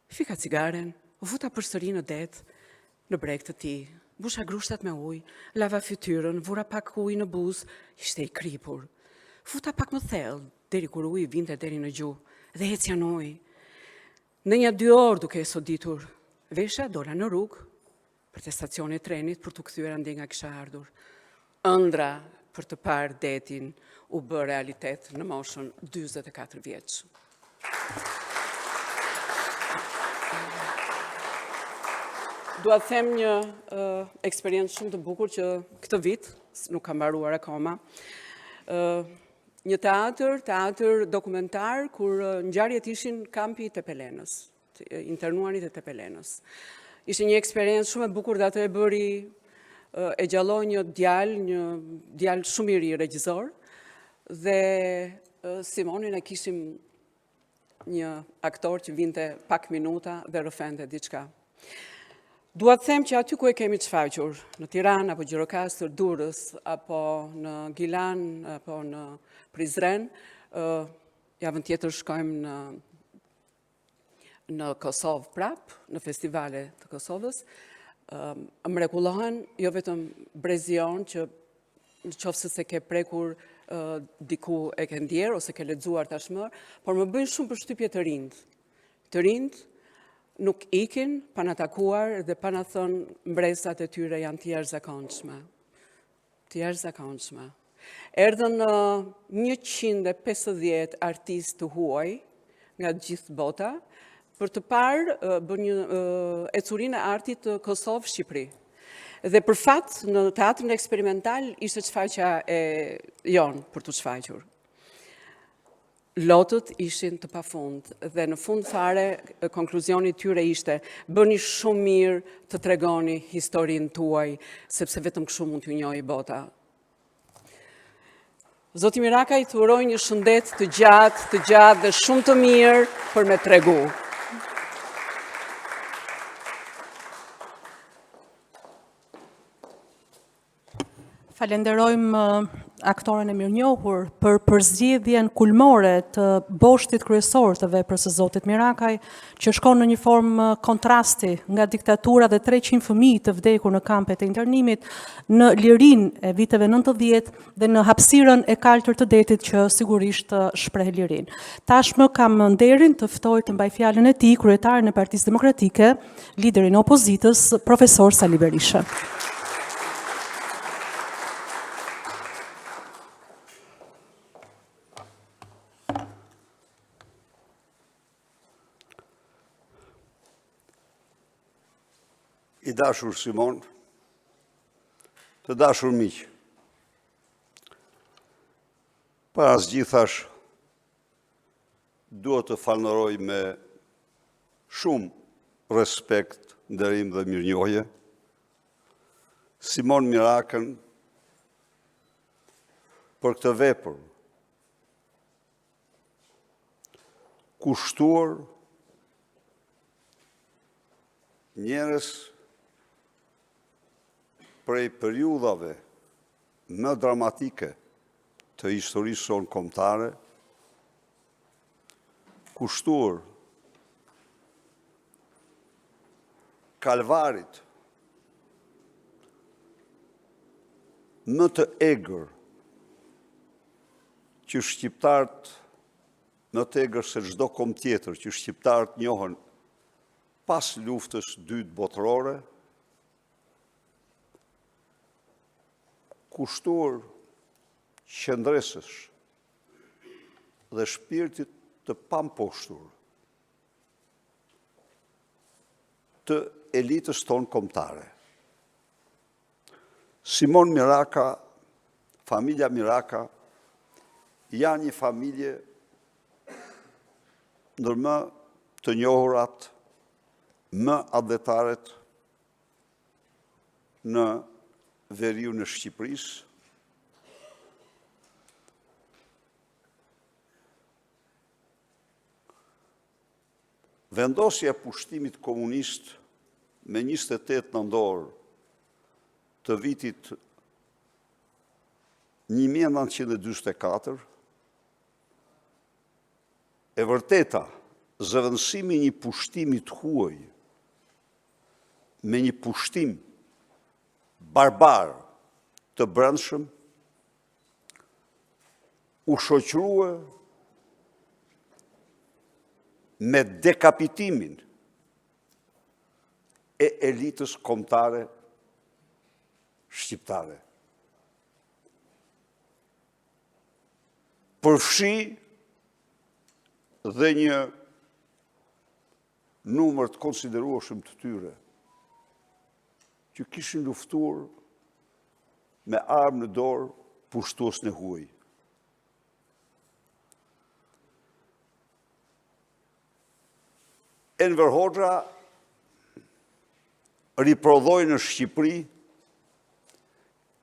Fika cigaren, u futa përsëri në det, në breg të tij. Busha grushtat me ujë, lava fytyrën, vura pak ujë në buzë, ishte i kripur. Futa pak më thellë, deri kur uji vinte deri në gjuhë, dhe ecja në ujë. Në një 2 orë duke e soditur, vesha dola në rrugë për te stacioni trenit për të kthyer ande nga kisha ardhur. Ëndra për të parë detin u bë realitet në moshën 44 vjeç. Dua të them një eksperiencë shumë të bukur që këtë vit nuk kam mbaruar akoma. Një teatr dokumentar kur ngjarjet ishin kampi i Tepelenës, internuarit e Tepelenës. Ishte një eksperiencë shumë e bukur dhe atë e bëri e gjalloi një djalë shumë i ri regjisor dhe Simonin e kishim një aktor që vinte pak minuta dhe rrëfente diçka. Dua të them që aty ku e kemi të shfaqur, në Tiranë apo Gjirokastër, Durrës, apo në Gilan, apo në Prizren, javën tjetër shkojmë në Kosovë prap, në festivale të Kosovës, mrekullohen jo vetëm Brezion që nëse se ke prekur diku e ke ndjer ose ke lexuar tashmë, por më bëjnë shumë përshtypje të rinj. Të rinj nuk ikin pa na takuar dhe pa na thënë mbresat e tyre janë të jashtëzakonshme. Të jashtëzakonshme. Erdhën 150 artistë të huaj nga gjithë bota për të parë bën një ecurinë e artit të Kosovë-Shqipëri. Dhe për fat në teatrin eksperimental ishte shfaqja e jon për të shfaqur. Lotët ishin të pafund dhe në fund fare konkluzioni tyre ishte bëni shumë mirë të tregoni historinë tuaj sepse vetëm kështu mund t'ju njohë bota. Zoti Mirakaj të uroj një shëndet të gjatë dhe shumë të mirë për me tregu. Falenderojmë aktoren e mirënjohur për përzgjedhjen kulmore të boshtit kryesor të veprës së zotit Mirakaj, që shkon në një formë kontrasti nga diktatura dhe 300 fëmijë të vdekur në kampet e internimit, në lirinë e viteve 90 dhe në hapësirën e kaltër të detit që sigurisht shpreh lirinë. Tashmë kam nderin të ftoj të mbaj fjalën e tij kryetarin e Partisë Demokratike, liderin e opozitës, profesor Sali Berisha. I dashur Simon, të dashur miq, para zgjithash duhet të falënderoj me shumë respekt, nderim dhe mirënjohje Simon Mirakën për këtë vepër kushtuar njerëz prej periudhave më dramatike të historisë sonë kombëtare, kushtuar kalvarit më të egër që shqiptarët më të egër se çdo kombë tjetër që shqiptarët njohën pas luftës dytë botërore, kushtuar qëndresës dhe shpirtit të pamposhtur të elitës tonë kombëtare. Simon Miraka, familja Miraka, janë një familje ndër më të njohurat, më adhetaret në veriun e Shqipërisë. Vendosja e pushtimit komunist me 28 nëntor të vitit 1944, e vërteta, zëvendësimi një pushtimi të huaj me një pushtim barbar të brendshëm u shoqërua me dekapitimin e elitës kombëtare shqiptare. Përfshi dhe një numër të konsiderueshëm të tyre që kishin luftuar me armë në dorë pushtues në huaj. Enver Hoxha riprodhoi në Shqipëri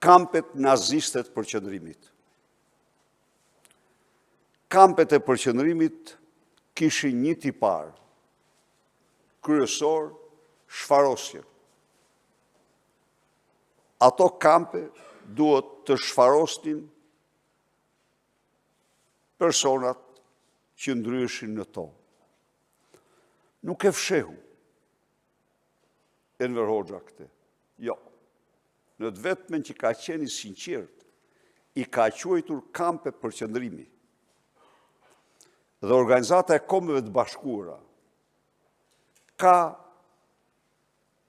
kampet naziste të përqendrimit. Kampet e përqendrimit kishin një tipar, kryesor, shfarosje. Ato kampe duhet të shfarosnin personat që ndryheshin në to. Nuk e fshehu Enver Hoxha këtë. Jo. Në të vetmen që ka qenë i sinqert, i ka quajtur kampe përqendrimi. Dhe Organizata e Kombeve të Bashkuara ka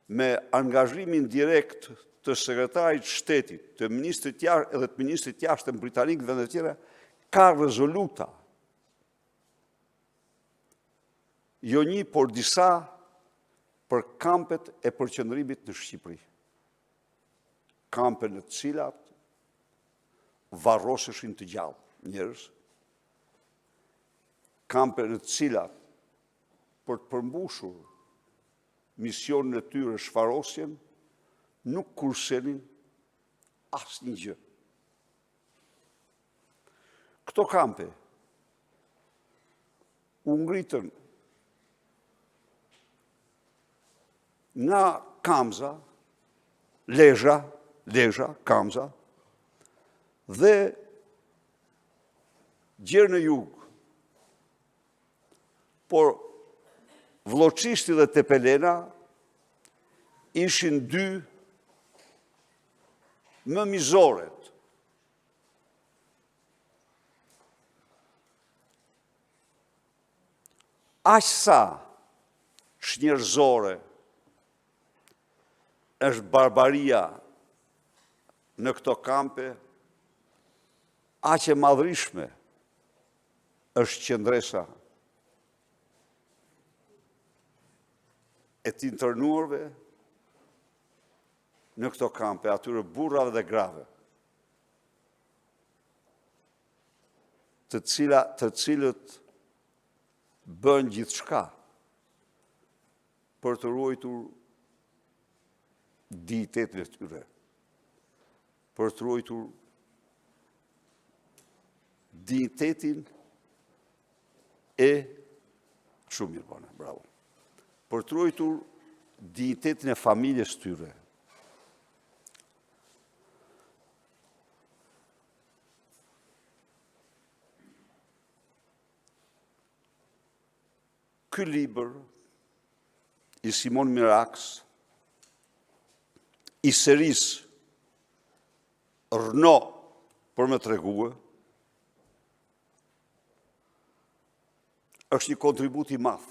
me angazhimin direkt të sekretarit shtetit, të ministrit edhe të ministrit jashtëm britanik dhe vende tjera, ka rezoluta. Jo një, por disa për kampet e përqendrimit në Shqipëri. Kampe në të cilat varroseshin të gjallë njerëz, kampe në të cilat për të përmbushur misionin e tyre shfarosjen, nuk kursenin asnjë gjë. Këto kampe u ngritën nga Kamza, Lezhë, Kamza, dhe gjerë në jug. Por Vlloçisti dhe Tepelena ishin dy më mizoret. Aq sa shnjërzore është barbaria në këto kampe, aq e madhrishme është qendresa e të internuarve në këto kampe, atyre burrave dhe grave, të cilët bën gjithçka për të ruajtur dignitetin e tyre, për të ruajtur dignitetin e shumë mirë bane, bravo. Për të ruajtur dignitetin e familjes tyre. Ky libër i Simon Miraks, i serisë Rno për me tregue, është një kontribut i madh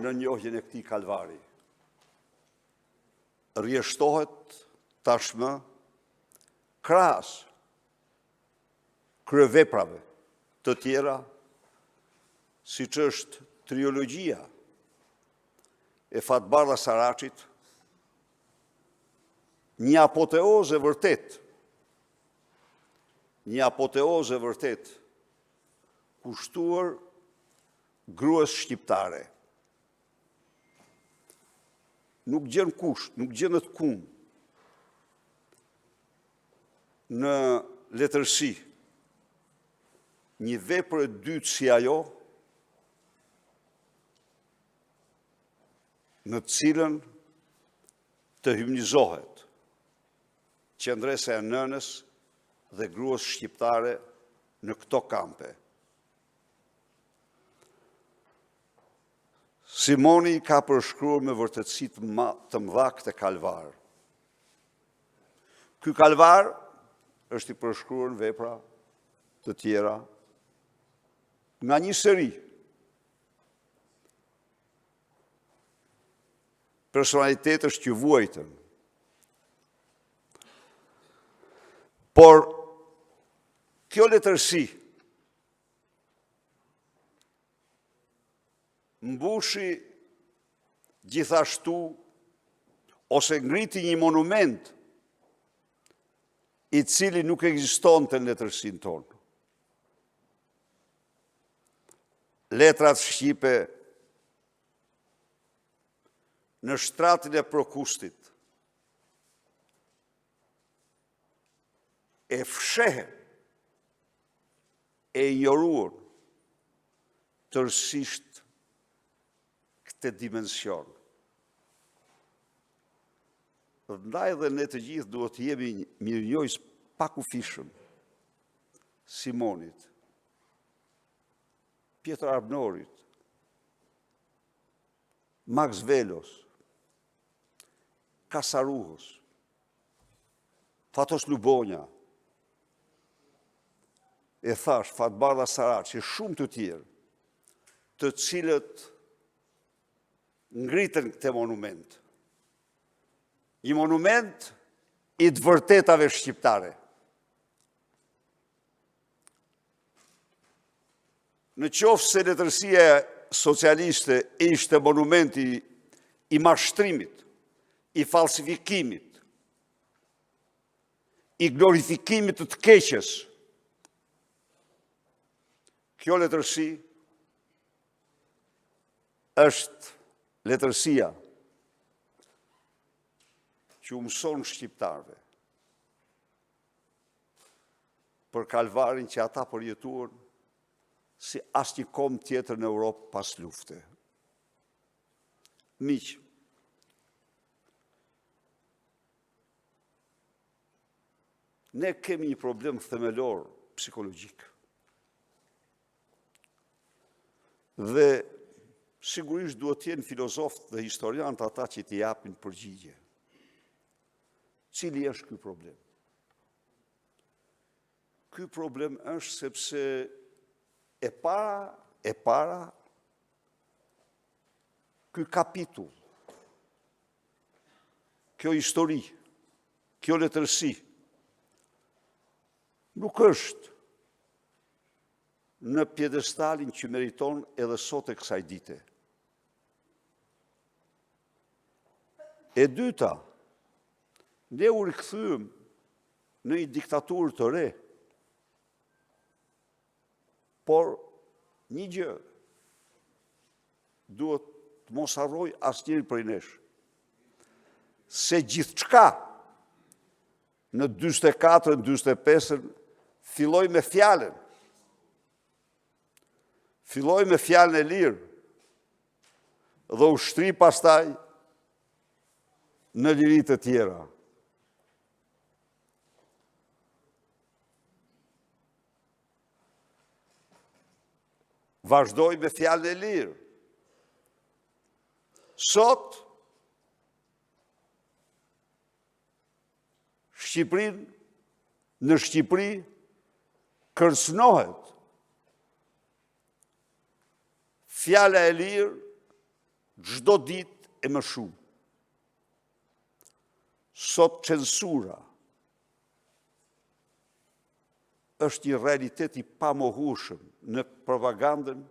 në njohjen e këtij kalvari. Rrjeshtohet tashmë krahas kryeveprave të tjera, siç është triologjia e Fatbardha Saraçit, një apoteozë e vërtet, kushtuar gruas shqiptare. Nuk gjen kusht, nuk gjendet kun në letërsi një vepër e dytë si ajo, në cilën të hymnizohet qendresa e nënës dhe gruas shqiptare në këto kampe. Simoni ka përshkruar me vërtetësi të mëdha këtë kalvar. Ky kalvar është i përshkruar në vepra të tjera nga një seri personalitetësh që vuajtën. Por kjo letërsi mbushi gjithashtu ose ngriti një monument i cili nuk ekzistonte në letërsinë tonë. Letrat shqipe në shtratin e Prokustit e fshehen e injoruar tërësisht këtë dimension. Ndaj dhe ne të gjithë duhet të jemi mirënjohës pakufishëm Simonit, Pjetër Arbnorit, Max Velos, Kasaruhës, Fatos Lubonja, e thash, Fatbardha Saraç, e shumë të tjerë, të cilët ngritën këtë monument. Një monument i të vërtetave shqiptare. Në qoftë se letërsia socialiste ishte monumenti i mashtrimit, i falsifikimit, i glorifikimit të keqes, kjo letërsi është letërsia që u mëson shqiptarëve për kalvarin që ata përjetuan si asnjë kom tjetër në Europë pas lufte. Miq, ne kemi një problem themelor psikologjik. Dhe sigurisht duhet të jenë filozofët dhe historianët ata që t'i japin përgjigje. Cili është ky problem? Ky problem është sepse e para ky kapitull, kjo histori, kjo letërsi, nuk është në pjedestalin që meriton edhe sot e kësaj dite. E dyta, ne u rikthyem në një diktaturë të re, por një gjë duhet të mos harroj asnjëri prej nesh, se gjithçka në 44-45 filloi me fjalën. Filloi me fjalën e lirë dhe u shtri pastaj në liri të tjera. Vazhdoi me fjalën e lirë. Sot, në Shqipëri kërcënohet fjala e lirë çdo ditë e më shumë. Sot censura është një realitet i pamohueshëm në propagandën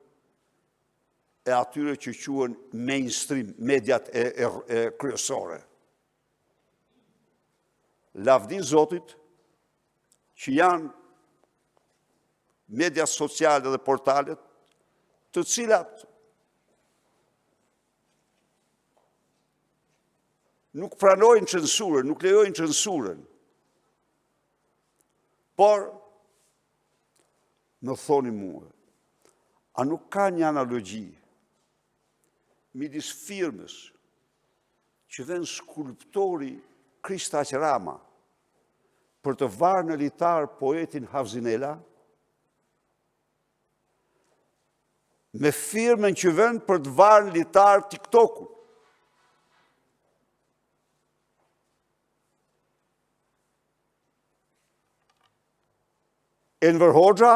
e atyre që quhen mainstream, mediat e kryesore. Lavdi Zotit, që janë media sociale dhe portalet, të cilat nuk pranojnë censurën, nuk lejojnë censurën, por më thoni mua, a nuk ka një analogji midis firmës që vjen skulptori Kristaq Rama për të varë në litar poetin Havzinela, me firmën që vjen për të varë në litar TikTok-un? Enver Hoxha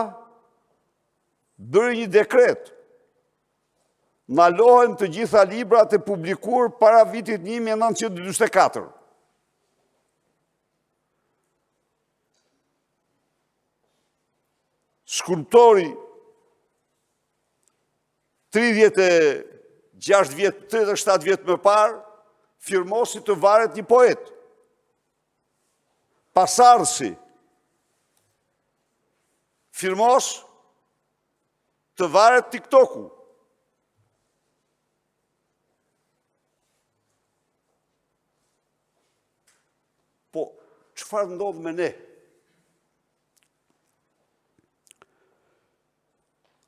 bëri një dekret. Ndalohen të gjitha librat e publikuar para vitit 1944. Skulptori 36 vjet, 37 vjet më parë, firmosi të varet një poet. Pasardhësi firmos të varet TikTok-u. Po, çfarë ndodh me ne?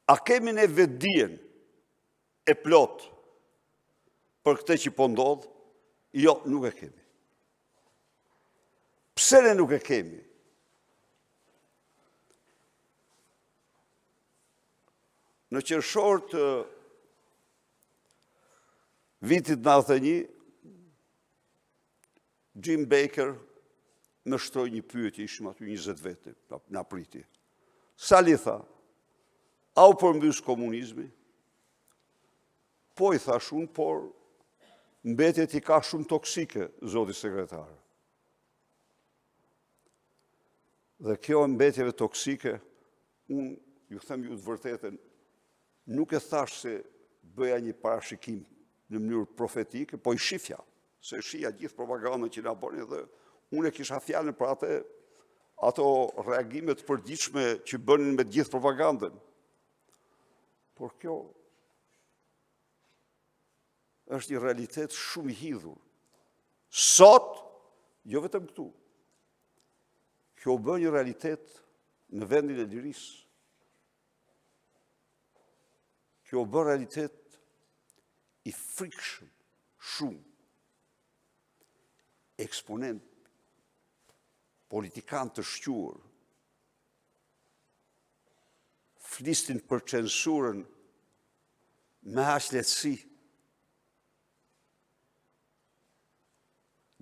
A kemi ne vetdijen e plot për këtë që po ndodh? Jo, nuk e kemi. Pse ne nuk e kemi? Në qershor të vitit 91, Jim Baker më shtroi një pyetje, ishim aty 20 vete, na priti. Sali tha, a u përmbys komunizmi? Po, i thash unë, por mbetjet i ka shumë toksike, zoti sekretar. Dhe kjo mbetjeve toksike, unë ju them ju të vërtetën, nuk e thash se bëja një parashikim në mënyrë profetike, po i shifja, se shia gjithë propagandën që na bënin dhe unë e kisha fjalën për ato reagimet përditshme që bënin me gjithë propagandën. Por kjo është një realitet shumë i hidhur. Sot, jo vetëm këtu, kjo bën një realitet në vendin e lirisë. Kjo bën realitet i frikshëm shumë. Eksponent, politikan të shquar, flistin për censurën me aq lehtësi.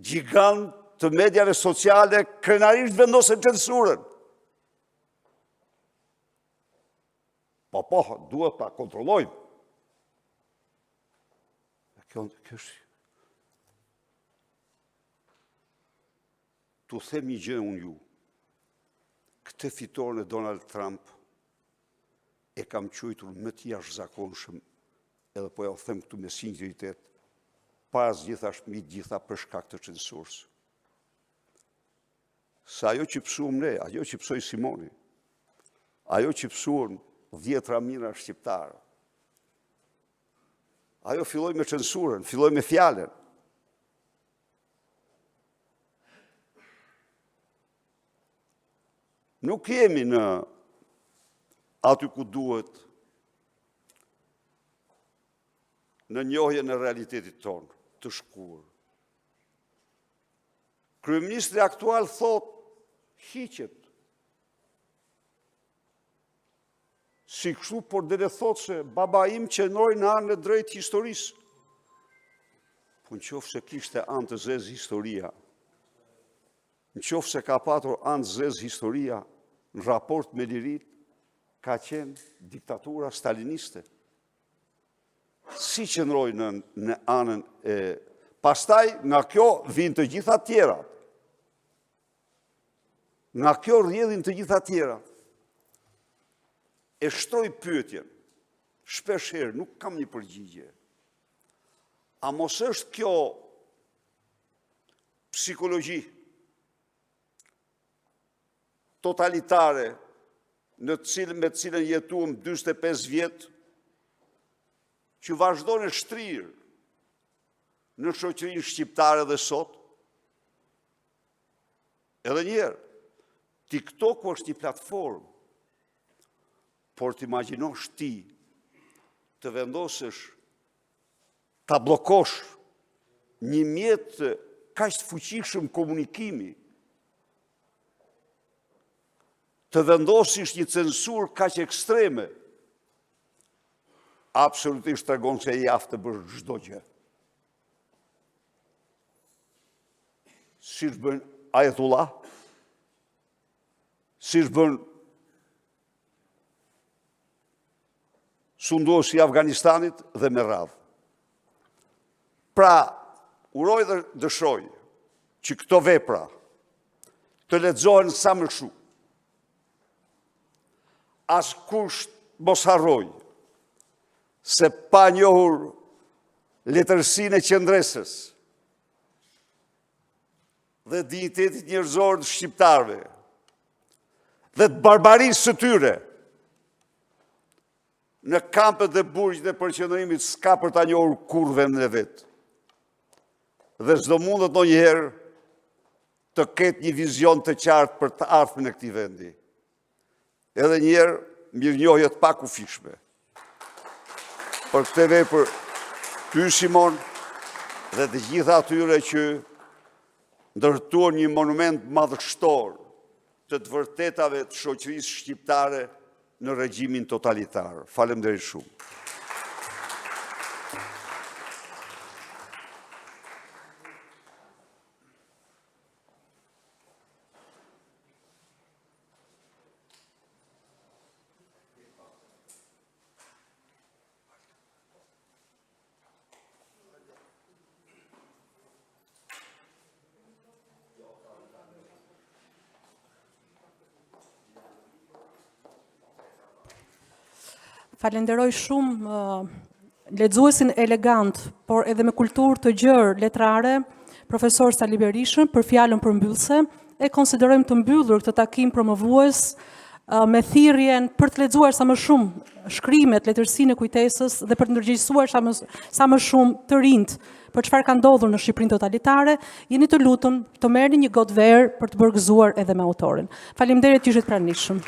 Gjigant të mediave sociale krenarisht vendosen censurën. Po, duhet ta kontrollojmë. Kjo është. Tu them një gjë unë ju. Këtë fitoren e Donald Trump e kam quajtur më të jashtëzakonshëm, edhe po ja u them këtu me sinqeritet, para zgjithash mbi gjitha për shkak të censurës. Sa ajo që pësuam ne, ajo që pësoi Simoni, ajo që pësuan 10 mijëra shqiptarë, ajo filloi me censurën, filloi me fjalën. Nuk jemi në aty ku duhet në njohje në realitetit tonë, të shkuar. Kryeministri aktual thot, hiqet. Si kështu, por dhe thot se baba im qëndroi në anën e drejtë historisë. Po në qoftë se kishte anë të zezë historia, në qoftë se ka patur anë të zezë historia, në raport me lirit, ka qenë diktatura staliniste. si qëndroj në anën e... Pastaj, nga kjo vinë të gjitha tjera. Nga kjo rrjedhin të gjitha tjera. E shtroj pyetjen, shpesh herë, nuk kam një përgjigje. A mos është kjo psikologji totalitare me të cilën jetuam 45 vjet, që vazhdon e shtrirë në shoqërinë shqiptare dhe sot? Edhe njerë, TikTok është një platformë, por t'imagjinosh ti të vendosësh, ta blokosh një mjetë kaq të fuqishëm komunikimi, të vendosish një censur kaq ekstreme, absolutisht tregon se e aftë të bësh çdo gjë. Si është bën Ayatullah, si është bën sunduesi i Afganistanit dhe me radhë. Pra, uroj dhe dëshoj që këto vepra të lexohen sa më shumë. Askush mos harroj se pa njohur letërsinë e qendresës dhe dignitetit njerëzor të shqiptarëve dhe të barbarisë së tyre në kampet dhe burgjt e përqendrimit s'ka për ta njohur kurrë vendin e vet. Dhe s'do mundet ndonjëherë të ketë një vizion të qartë për të ardhmen e këtij vendi. Edhe njerë mirënjohje të pakufishme. Për këtë vepër, ty Simon dhe të gjitha atyre që ndërtuan një monument madhështor të të vërtetave të shoqërisë shqiptare në regjimin totalitar. Faleminderit shumë. Falenderoj shumë lexuesin elegant, por edhe me kulturë të gjerë letrare, profesor Sali Berishën, për fjalën përmbyllëse. E konsiderojmë të mbyllur këtë takim promovues me thirrjen për të lexuar sa më shumë shkrimet, letërsinë e kujtesës dhe për të ndërgjegjësuar sa më shumë të rinjt për çfarë ka ndodhur në Shqipërinë totalitare. Jeni të lutur të merrni një gotë verë për të bërgëzuar edhe me autorin. Faleminderit, ishit pranishëm.